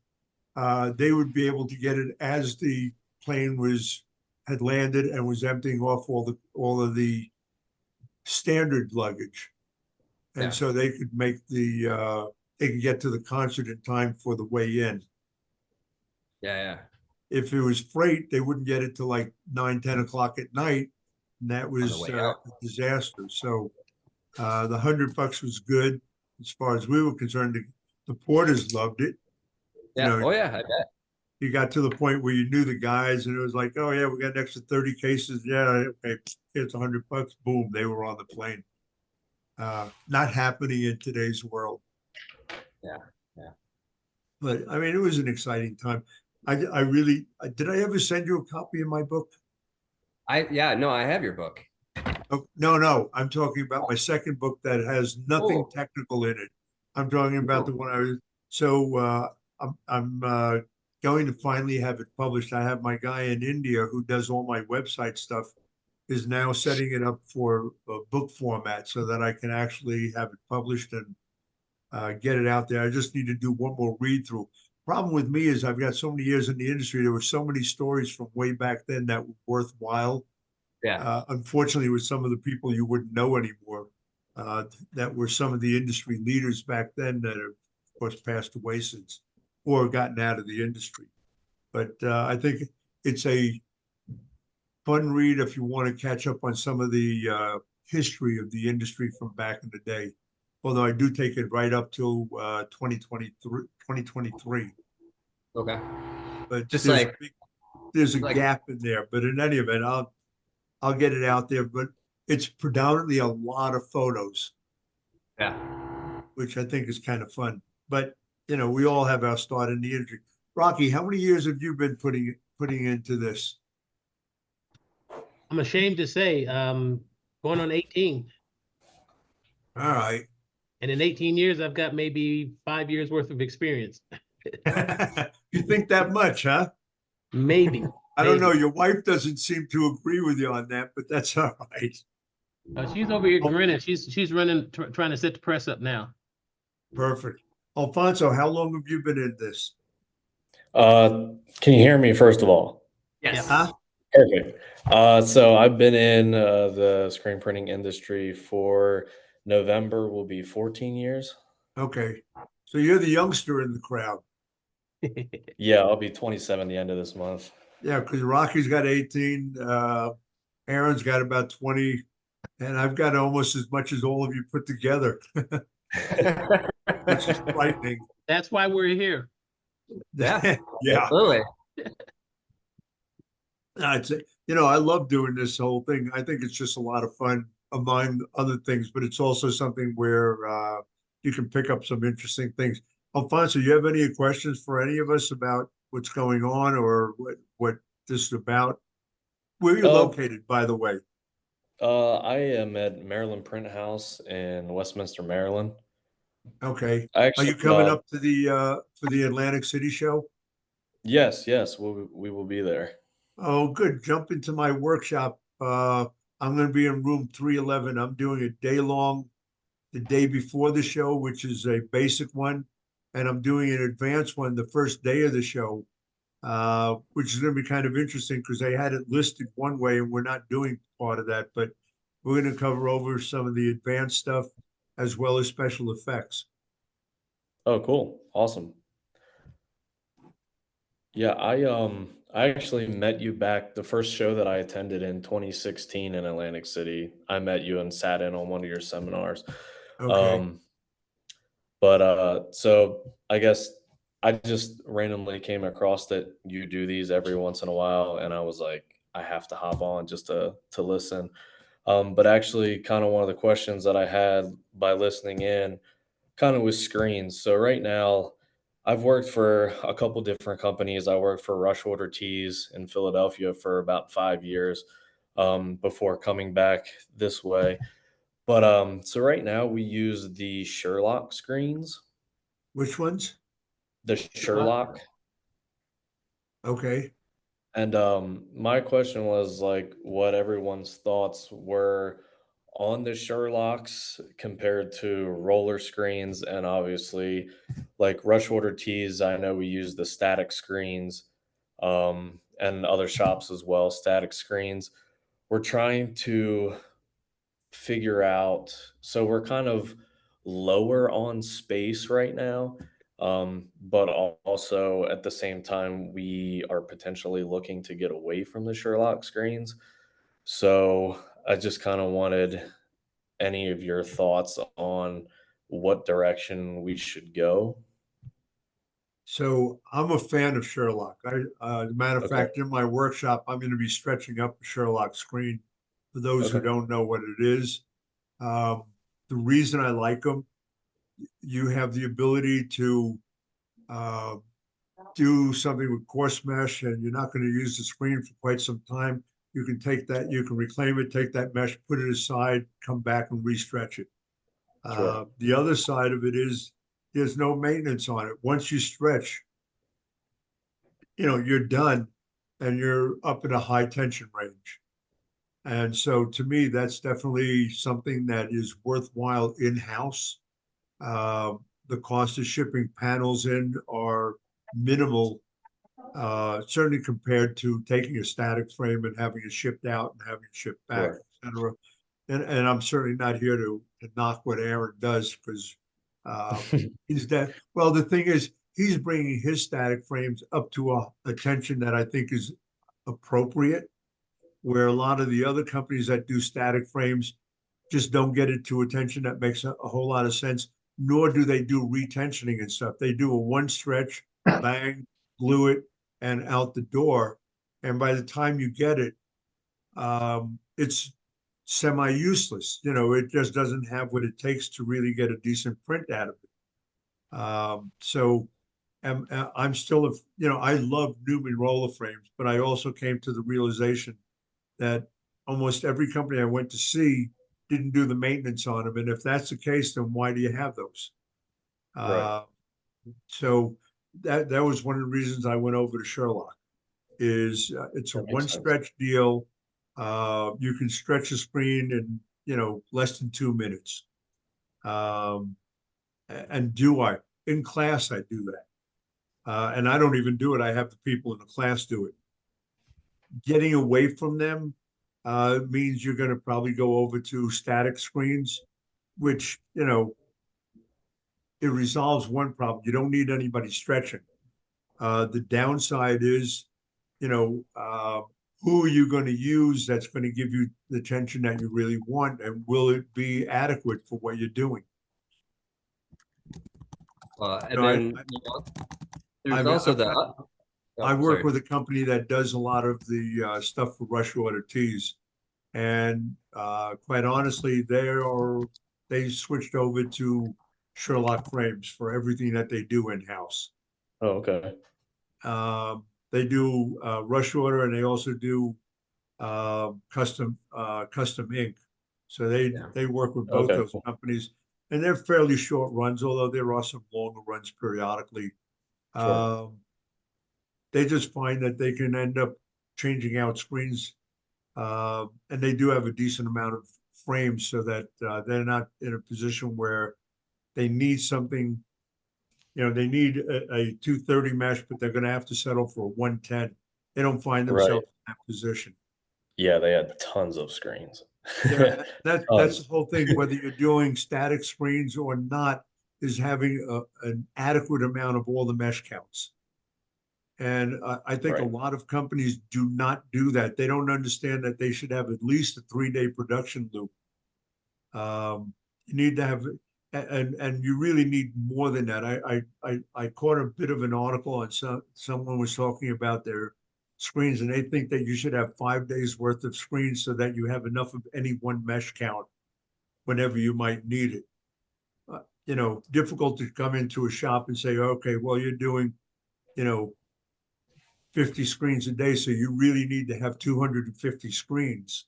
they would be able to get it as the plane had landed and was emptying off all of the standard luggage. And so they could they could get to the concert in time for the way in. Yeah. If it was freight, they wouldn't get it till like 9, 10 o'clock at night. And that was a disaster. So the $100 was good as far as we were concerned. The porters loved it. Yeah. Oh yeah, I bet. You got to the point where you knew the guys and it was like, oh yeah, we got an extra 30 cases. Yeah, okay, it's $100. Boom, they were on the plane. Not happening in today's world. Yeah. But I mean, it was an exciting time. I really did. I ever send you a copy of my book? No, I have your book. Oh, no, I'm talking about my second book that has nothing technical in it. I'm talking about the one I was. So I'm going to finally have it published. I have my guy in India who does all my website stuff, is now setting it up for a book format so that I can actually have it published and get it out there. I just need to do one more read through. Problem with me is I've got so many years in the industry. There were so many stories from way back then that were worthwhile. Yeah. Unfortunately, with some of the people you wouldn't know anymore, that were some of the industry leaders back then that have, of course, passed away since or gotten out of the industry. But I think it's a fun read if you want to catch up on some of the history of the industry from back in the day. Although I do take it right up till 2023. Okay. But Just there's a gap in there. But in any event, I'll get it out there. But it's predominantly a lot of photos. Yeah. Which I think is kind of fun. But you know, we all have our start in the industry. Rocky, how many years have you been putting into this? I'm ashamed to say, going on 18. All right. And in 18 years, I've got maybe 5 years worth of experience. You think that much, huh? Maybe, I don't know. maybe. Your wife doesn't seem to agree with you on that, but that's all right. She's over here Oh, grinning. She's running, trying to set the press up now. perfect. Alfonso, how long have you been in this? Can you hear me first of all? Yes. Huh? Perfect. So I've been in the screen printing industry for November will be 14 years. Okay. So you're the youngster in the crowd. Yeah, I'll be 27 the end of this month. Yeah, because Rocky's got 18, Aaron's got about 20, and I've got almost as much as all of you put together, which is frightening. That's why we're here. Yeah, Yeah. absolutely. I'd say, you know, I love doing this whole thing. I think it's just a lot of fun among other things, but it's also something where you can pick up some interesting things. Alfonso, you have any questions for any of us about what's going on or what this is about? Where are you Uh, located, by the way? I am at Maryland Print House in Westminster, Maryland. Okay. I Are you actually, coming up to the for the Atlantic City show? yes, we will be there. Oh, good. Jump into my workshop. I'm going to be in room 311. I'm doing a day long the day before the show, which is a basic one, and I'm doing an advanced one the first day of the show, which is going to be kind of interesting because they had it listed one way and we're not doing part of that, but we're going to cover over some of the advanced stuff as well as special effects. Oh, cool. Awesome. Yeah, I actually met you back the first show that I attended in 2016 in Atlantic City. I met you and sat in on one of your seminars. Okay. Um, but so I guess I just randomly came across that you do these every once in a while, and I was like, I have to hop on just to listen. But actually, kind of one of the questions that I had by listening in kind of with screens. So right now, I've worked for a couple different companies. I worked for Rush Order Tees in Philadelphia for about 5 years before coming back this way. But so right now we use the Sherlock screens. Which ones? The Sherlock. Okay. And my question was like what everyone's thoughts were on the Sherlocks compared to roller screens. And obviously, like Rush Order Tees, I know we use the static screens and other shops as well, static screens. We're trying to figure out, so we're kind of lower on space right now. But also at the same time, we are potentially looking to get away from the Sherlock screens. So I just kind of wanted any of your thoughts on what direction we should go. So I'm a fan of Sherlock. As a matter of Okay. fact, in my workshop, I'm going to be stretching up a Sherlock screen for those who Okay. don't know what it is. Um, the reason I like them, you have the ability to uh, do something with coarse mesh and you're not going to use the screen for quite some time. You can take that, you can reclaim it, take that mesh, put it aside, come back and restretch it. Sure. The other side of it is there's no maintenance on it. Once you stretch, you know, you're done and you're up in a high tension range. And so to me, that's definitely something that is worthwhile in-house. The cost of shipping panels in are minimal, certainly compared to taking a static frame and having it shipped out and having it shipped back, Sure. et cetera. And I'm certainly not here to knock what Aaron does because he's that. Well, the thing is, he's bringing his static frames up to a tension that I think is appropriate, where a lot of the other companies that do static frames just don't get it to a tension that makes a whole lot of sense, nor do they do retensioning and stuff. They do a one stretch, bang, glue it, and out the door. And by the time you get it, it's semi-useless. You know, it just doesn't have what it takes to really get a decent print out of it. So I'm still, I love Newman roller frames, but I also came to the realization that almost every company I went to see didn't do the maintenance on them. And if that's the case, then why do you have those? Right. So that was one of the reasons I went over to Sherlock. Is it's a That one makes sense. stretch deal. You can stretch a screen in less than 2 minutes. And do I in class I do that, and I don't even do it. I have the people in the class do it. Getting away from them means you're going to probably go over to static screens, which it resolves one problem. You don't need anybody stretching. The downside is, you know, uh, who are you going to use that's going to give you the attention that you really want, and will it be adequate for what you're doing? And No, then there's also the. I work Sorry. with a company that does a lot of the stuff for rush order tees, and quite honestly, they switched over to Sherlock frames for everything that they do in house. Oh, okay. They do rush order, and they also do custom ink. So Yeah. they work with both Okay, those cool. companies, and they're fairly short runs, although there are some longer runs periodically. Sure. They just find that they can end up changing out screens, and they do have a decent amount of frames, so that they're not in a position where they need something. They need a 230 mesh, but they're going to have to settle for a 110. They don't find Right. themselves in that position. Yeah, they had tons of screens. Yeah, that's the Tons. whole thing. Whether you're doing static screens or not, is having an adequate amount of all the mesh counts. And I think a Right. lot of companies do not do that. They don't understand that they should have at least a 3-day production loop. You need to have, and you really need more than that. I caught a bit of an article on someone was talking about their screens, and they think that you should have 5 days worth of screens so that you have enough of any one mesh count whenever you might need it. Difficult to come into a shop and say, okay, well, you're doing, you know, 50 screens a day, so you really need to have 250 screens.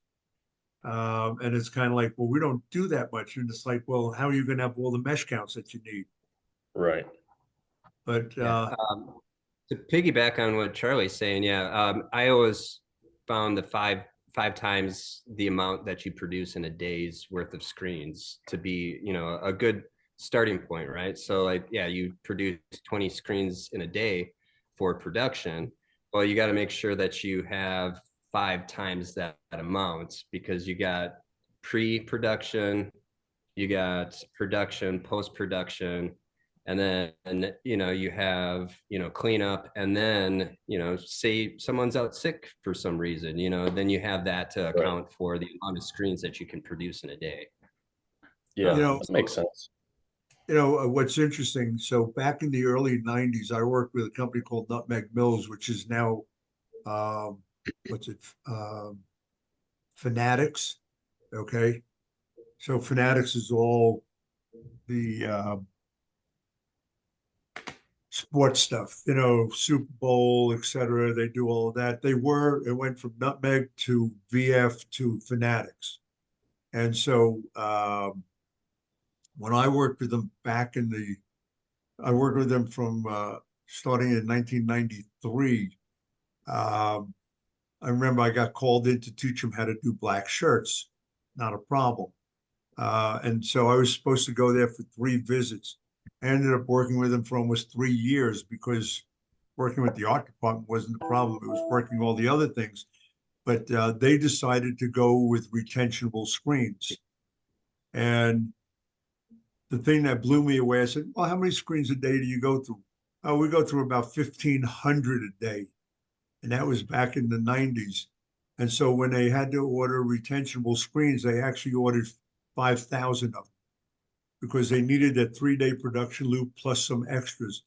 And it's kind of like, well, we don't do that much. And it's like, well, how are you going to have all the mesh counts that you need? Right. But Yeah. To piggyback on what Charlie's saying, yeah, I always found the five times the amount that you produce in a day's worth of screens to be, a good starting point, right? So like, yeah, you produce 20 screens in a day for production. Well, you got to make sure that you have 5 times that amount, because you got pre-production, you got production, post-production, and then you have cleanup, and then say someone's out sick for some reason, then you have that to Right. account for the amount of screens that you can produce in a day. Yeah, know, that makes sense. what's interesting, so back in the early 90s, I worked with a company called Nutmeg Mills, which is now, um, what's it, Fanatics. Okay. So Fanatics is all the sports stuff, Super Bowl, etc. They do all of that. It went from Nutmeg to VF to Fanatics. And so when I worked with them I worked with them from starting in 1993. I remember I got called in to teach them how to do black shirts. Not a problem. And so I was supposed to go there for 3 visits. I ended up working with them for almost 3 years, because working with the art department wasn't the problem. It was working all the other things. But they decided to go with retentionable screens. And the thing that blew me away, I said, well, how many screens a day do you go through? Oh, we go through about 1,500 a day. And that was back in the 90s. And so when they had to order retentionable screens, they actually ordered 5,000 of them, because they needed a 3-day production loop plus some extras,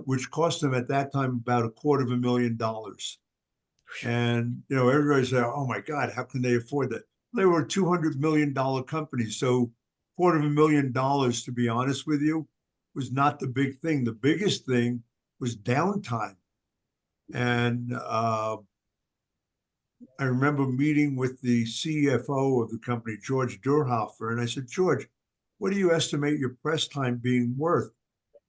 which cost them at that time about $250,000. And, everybody said, oh my God, how can they afford that? They were a $200 million company. So $250,000, to be honest with you, was not the big thing. The biggest thing was downtime. And I remember meeting with the CFO of the company, George Durhofer, and I said, George, what do you estimate your press time being worth?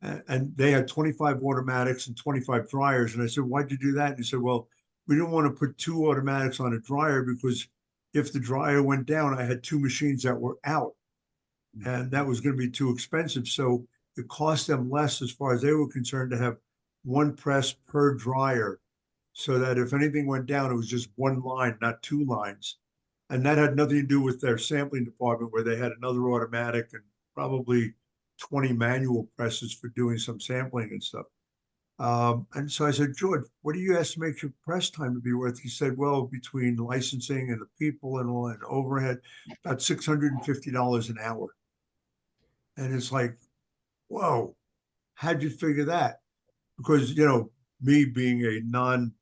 And they had 25 automatics and 25 dryers. And I said, why'd you do that? And he said, well, we didn't want to put 2 automatics on a dryer because if the dryer went down, I had 2 machines that were out. And that was going to be too expensive. So it cost them less as far as they were concerned to have 1 press per dryer, so that if anything went down, it was just 1 line, not 2 lines. And that had nothing to do with their sampling department, where they had another automatic and probably 20 manual presses for doing some sampling and stuff. And so I said, George, what do you estimate your press time to be worth? He said, well, between licensing and the people and all that overhead, about $650 an hour. And it's like, whoa, how'd you figure that? Because, you know, me being a non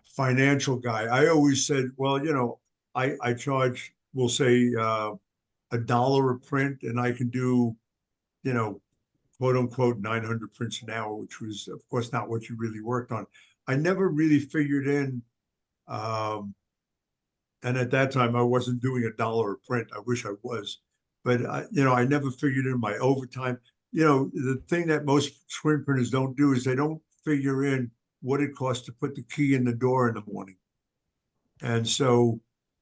financial guy, I always said, well, you know, I charge, we'll say, $1 a print, and I can do, you know, quote unquote 900 prints an hour, which was, of course, not what you really worked on. I never really figured in, and at that time I wasn't doing $1 a print. I wish I was, but you know, I never figured in my overtime. You know, the thing that most screen printers don't do is they don't figure in what it costs to put the key in the door in the morning. And so,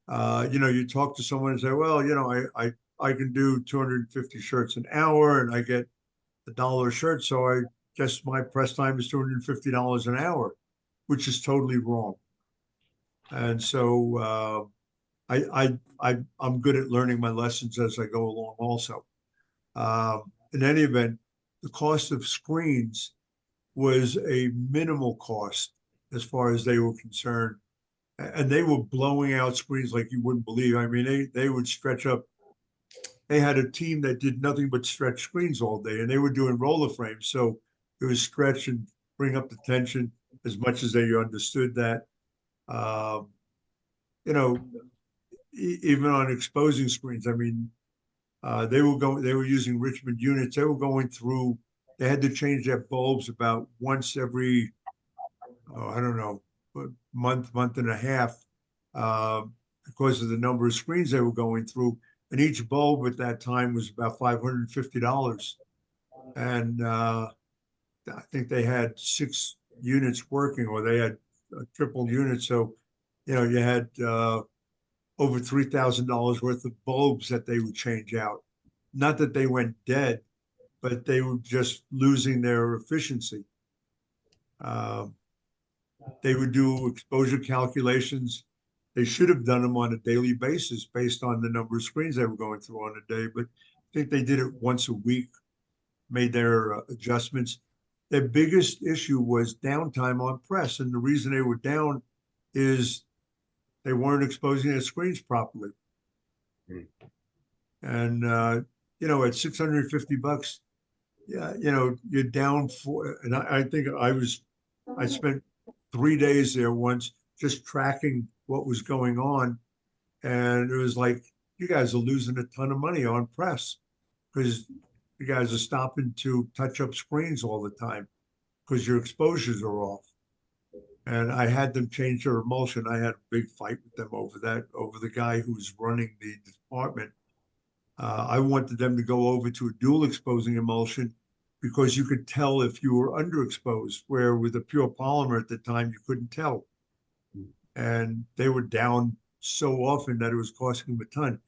you know, you talk to someone and say, well, you know, I can do 250 shirts an hour and I get $1 a shirt. So I guess my press time is $250 an hour, which is totally wrong. And so I'm good at learning my lessons as I go along also. In any event, the cost of screens was a minimal cost as far as they were concerned. And they were blowing out screens like you wouldn't believe. I mean, they would stretch up. They had a team that did nothing but stretch screens all day, and they were doing roller frames. So it was stretch and bring up the tension as much as they understood that. You know, even on exposing screens, I mean, they were using Richmond units. They were going through, they had to change their bulbs about once every, I don't know, month and a half, because of the number of screens they were going through. And each bulb at that time was about $550. And I think they had 6 units working, or they had a triple unit. So, you know, you had over $3,000 worth of bulbs that they would change out. Not that they went dead, but they were just losing their efficiency. They would do exposure calculations. They should have done them on a daily basis based on the number of screens they were going through on a day, but I think they did it once a week, made their adjustments. Their biggest issue was downtime on press, and the reason they were down is they weren't exposing their screens properly. And you know, at $650, yeah, you know, you're down for, and I think I spent 3 days there once just tracking what was going on. And it was like, you guys are losing a ton of money on press because you guys are stopping to touch up screens all the time because your exposures are off. And I had them change their emulsion. I had a big fight with them over that, over the guy who was running the department. I wanted them to go over to a dual exposing emulsion because you could tell if you were underexposed, where with a pure polymer at the time, you couldn't tell. And they were down so often that it was costing them a ton.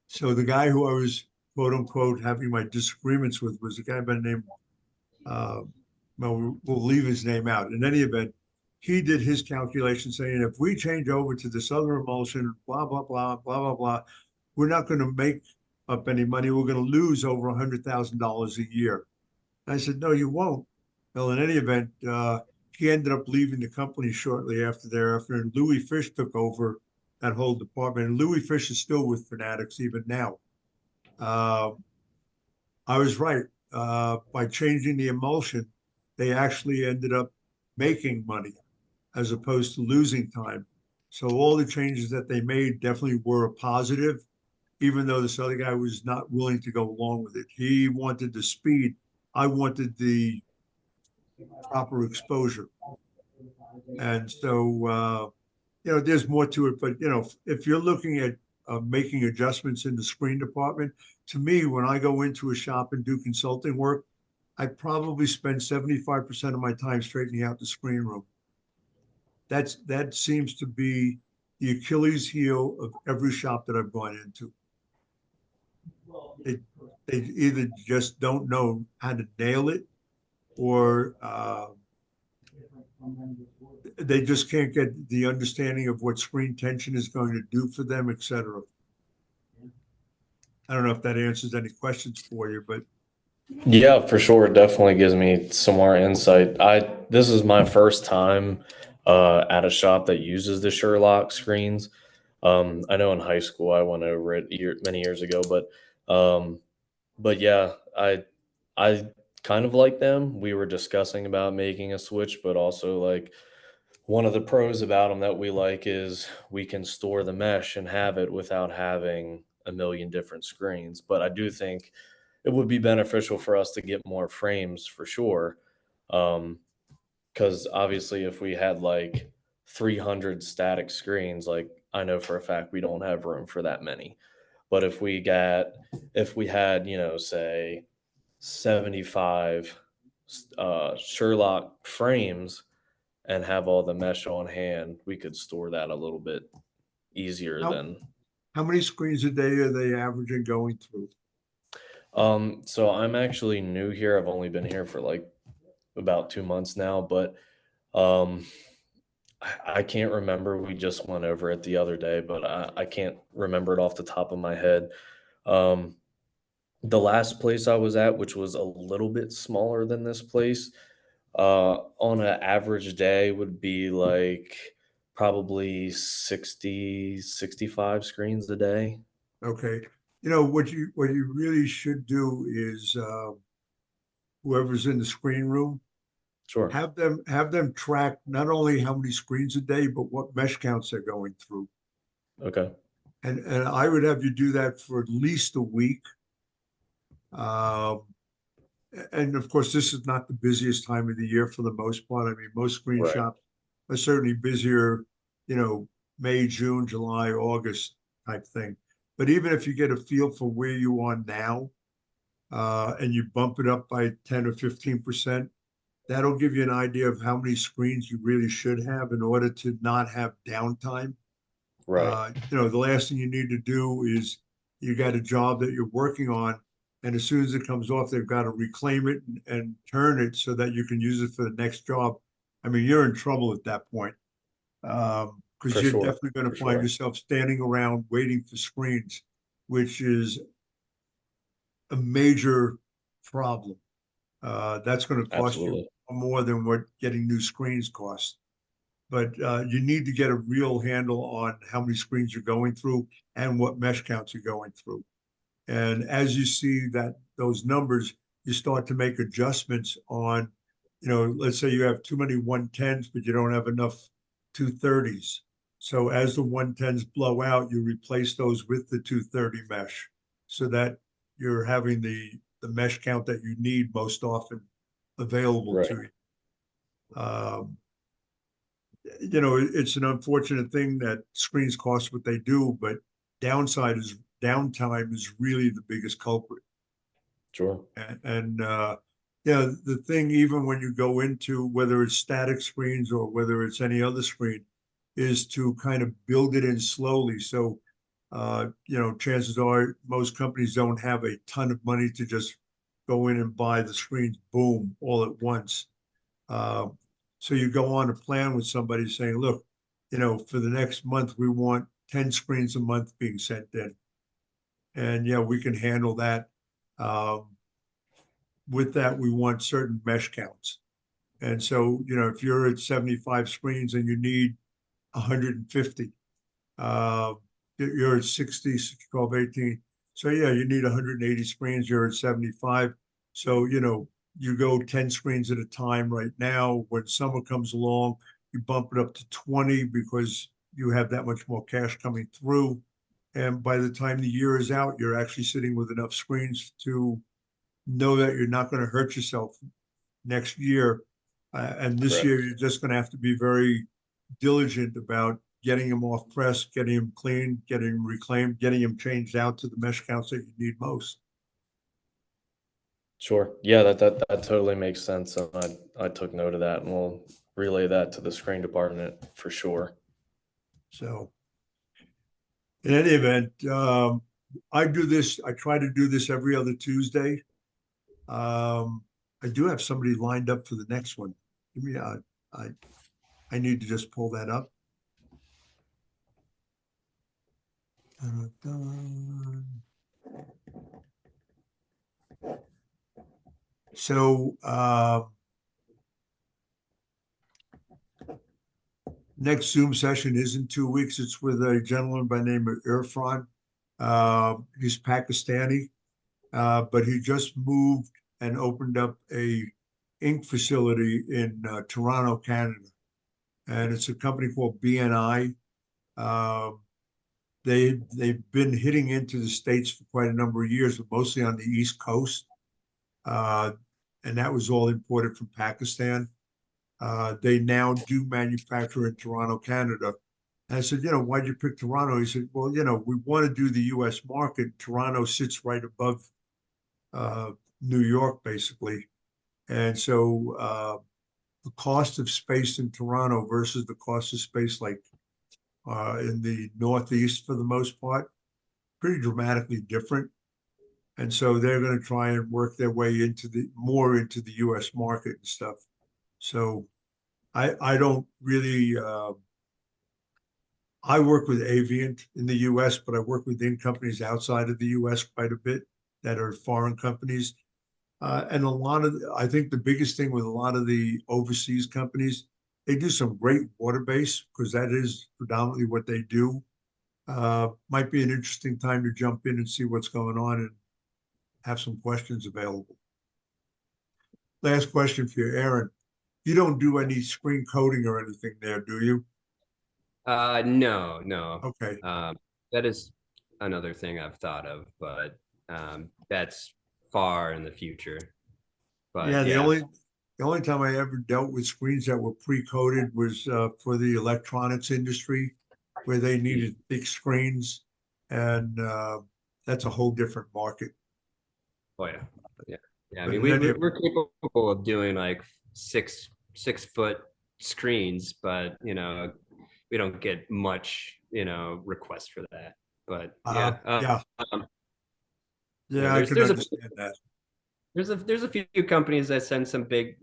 So the guy who I was, quote unquote, having my disagreements with was a guy by the name, well, we'll leave his name out. In any event, he did his calculation saying, if we change over to this other emulsion, blah, blah, blah, blah, blah, blah, we're not going to make up any money. We're going to lose over $100,000 a year. And I said, no, you won't. Well, in any event, he ended up leaving the company shortly after thereafter, and Louis Fish took over that whole department. And Louis Fish is still with Fanatics even now. I was right. By changing the emulsion, they actually ended up making money as opposed to losing time. So all the changes that they made definitely were a positive. even though this other guy was not willing to go along with it. He wanted the speed. I wanted the proper exposure. And so, there's more to it, but if you're looking at making adjustments in the screen department, to me, when I go into a shop and do consulting work, I probably spend 75% of my time straightening out the screen room. That seems to be the Achilles heel of every shop that I've gone into. They either just don't know how to nail it, or they just can't get the understanding of what screen tension is going to do for them, et cetera. I don't know if that answers any questions for you, but Yeah, for sure. It definitely gives me some more insight. This is my first time at a shop that uses the Sherlock screens. I know in high school I went over it many years ago, but yeah, I kind of like them. We were discussing about making a switch, but also like one of the pros about them that we like is we can store the mesh and have it without having a million different screens. But I do think it would be beneficial for us to get more frames for sure. Because obviously, if we had like 300 static screens, like I know for a fact we don't have room for that many. But if we had, say 75 Sherlock frames and have all the mesh on hand, we could store that a little bit easier how, than. how many screens a day are they averaging going through? So I'm actually new here. I've only been here for like about 2 months now, but um, I can't remember. We just went over it the other day, but I can't remember it off the top of my head. Um, the last place I was at, which was a little bit smaller than this place, on an average day would be like probably 60, 65 screens a day. Okay. What you really should do is whoever's in the screen room, Sure. have them track not only how many screens a day, but what mesh counts they're going through. Okay. And I would have you do that for at least a week. Um, and of course, this is not the busiest time of the year for the most part. I mean, most screen Right. shops are certainly busier, May, June, July, August type thing. But even if you get a feel for where you are now, and you bump it up by 10 or 15%, that'll give you an idea of how many screens you really should have in order to not have downtime. Right. The last thing you need to do is you got a job that you're working on, and as soon as it comes off, they've got to reclaim it and turn it so that you can use it for the next job. I mean, you're in trouble at that point, because For you're sure. definitely going to For find sure. yourself standing around waiting for screens, which is a major problem. That's going to cost you Absolutely. more than what getting new screens cost. But you need to get a real handle on how many screens you're going through and what mesh counts you're going through. And as you see those numbers, you start to make adjustments on, let's say you have too many 110s, but you don't have enough 230s. So as the 110s blow out, you replace those with the 230 mesh so that you're having the mesh count that you need most often available Right. to you. It's an unfortunate thing that screens cost what they do, but downtime is really the biggest culprit. Sure. And the thing, even when you go into whether it's static screens or whether it's any other screen, is to kind of build it in slowly. So, chances are most companies don't have a ton of money to just go in and buy the screens, boom, all at once. Uh, so you go on a plan with somebody saying, look, for the next month, we want 10 screens a month being sent in. And yeah, we can handle that. Um, with that, we want certain mesh counts. And so, if you're at 75 screens and you need 150, you're at 60, 12, 18. So yeah, you need 180 screens, you're at 75. So, you go 10 screens at a time right now. When summer comes along, you bump it up to 20 because you have that much more cash coming through. And by the time the year is out, you're actually sitting with enough screens to know that you're not going to hurt yourself next year. And this year, Correct. you're just going to have to be very diligent about getting them off press, getting them cleaned, getting them reclaimed, getting them changed out to the mesh counts that you need most. Sure. Yeah, that totally makes sense. And I took note of that, and we'll relay that to the screen department for sure. So in any event, I try to do this every other Tuesday. I do have somebody lined up for the next one. Give me I need to just pull that up. So next Zoom session is in 2 weeks. It's with a gentleman by the name of Irfan. He's Pakistani, but he just moved and opened up a ink facility in Toronto, Canada. And it's a company called BNI. They've been hitting into the States for quite a number of years, but mostly on the East Coast. And that was all imported from Pakistan. They now do manufacture in Toronto, Canada. And I said, why'd you pick Toronto? He said, well, we want to do the US market. Toronto sits right above New York, basically. And so the cost of space in Toronto versus the cost of space like in the Northeast, for the most part, pretty dramatically different. And so they're going to try and work their way into the US market and stuff. So I don't really, I work with Avient in the US, but I work with ink companies outside of the US quite a bit that are foreign companies. And I think the biggest thing with a lot of the overseas companies, they do some great water base because that is predominantly what they do. Might be an interesting time to jump in and see what's going on and have some questions available. Last question for you, Aaron. You don't do any screen coating or anything there, do you? No. Okay. That is another thing I've thought of, but that's far in the future. But Yeah, yeah. the only time I ever dealt with screens that were pre-coated was for the electronics industry, where they needed thick screens, and that's a whole different market. Oh yeah. I But mean, in any we're capable of doing like 6 foot screens, but we don't get much requests for that. But yeah, yeah, um, I can understand that. there's a few companies that send some big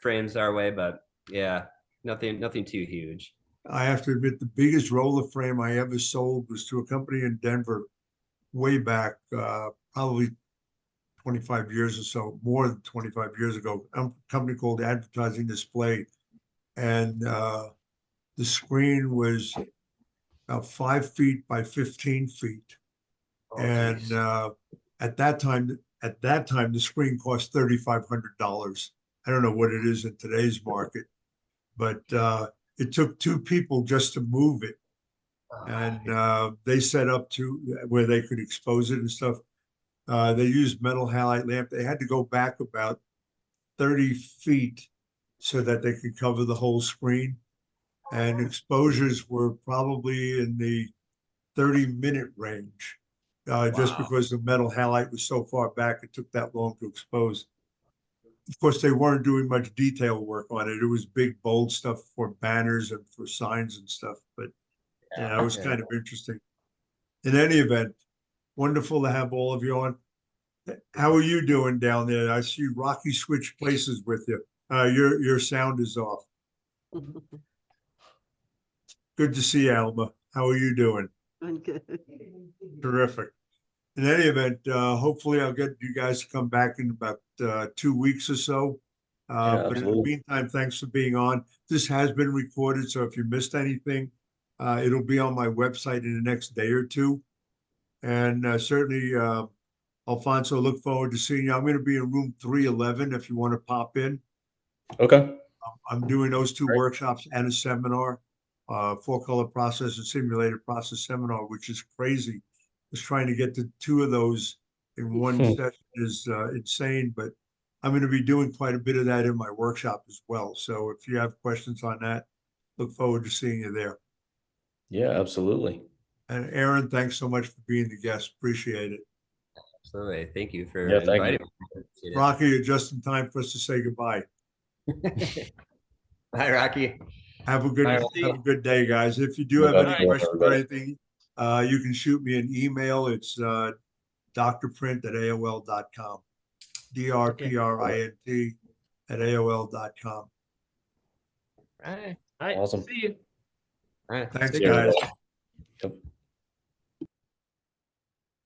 frames our way, but yeah, nothing too huge. I have to admit, the biggest roller frame I ever sold was to a company in Denver way back, probably 25 years or so, more than 25 years ago, a company called Advertising Display. And the screen was about 5 feet by 15 feet. Oh, And geez. at that time, the screen cost $3,500. I don't know what it is in today's market, but it took 2 people just to move it. And they set up to where they could expose it and stuff. They used metal halide lamp. They had to go back about 30 feet so that they could cover the whole screen. And exposures were probably in the 30-minute range, just Wow. because the metal halide was so far back, it took that long to expose. Of course, they weren't doing much detail work on it. It was big, bold stuff for banners and for signs and stuff. But yeah, it was kind of interesting. In any event, wonderful to have all of you on. How are you doing down there? I see Rocky switch places with you. Your sound is off. Good to see you, Alma. How are you doing? I'm good. Terrific. In any event, hopefully I'll get you guys to come back in about 2 weeks or so. Yeah, But in the absolutely. meantime, thanks for being on. This has been recorded, so if you missed anything, it'll be on my website in the next day or two. And certainly, Alfonso, look forward to seeing you. I'm going to be in room 311 if you want to pop in. Okay. I'm doing those 2 Great. workshops and a seminar, 4-color process and simulated process seminar, which is crazy. Just trying to get the two of those in one session is insane, but I'm going to be doing quite a bit of that in my workshop as well. So if you have questions on that, look forward to seeing you there. Yeah, absolutely. And Aaron, thanks so much for being the guest. Appreciate it. Absolutely. Thank you for Yeah, thank inviting you. me. Appreciate it. Rocky, you're just in time for us to say goodbye. Bye, Rocky. Have a Bye, good day, guys. If you do have Bye-bye. any questions or Everybody. anything, you can shoot me an email. It's drprint@aol.com. drprint@aol.com. All right. All right, Awesome. see you. All right. Thanks, Take care. guys. Yep.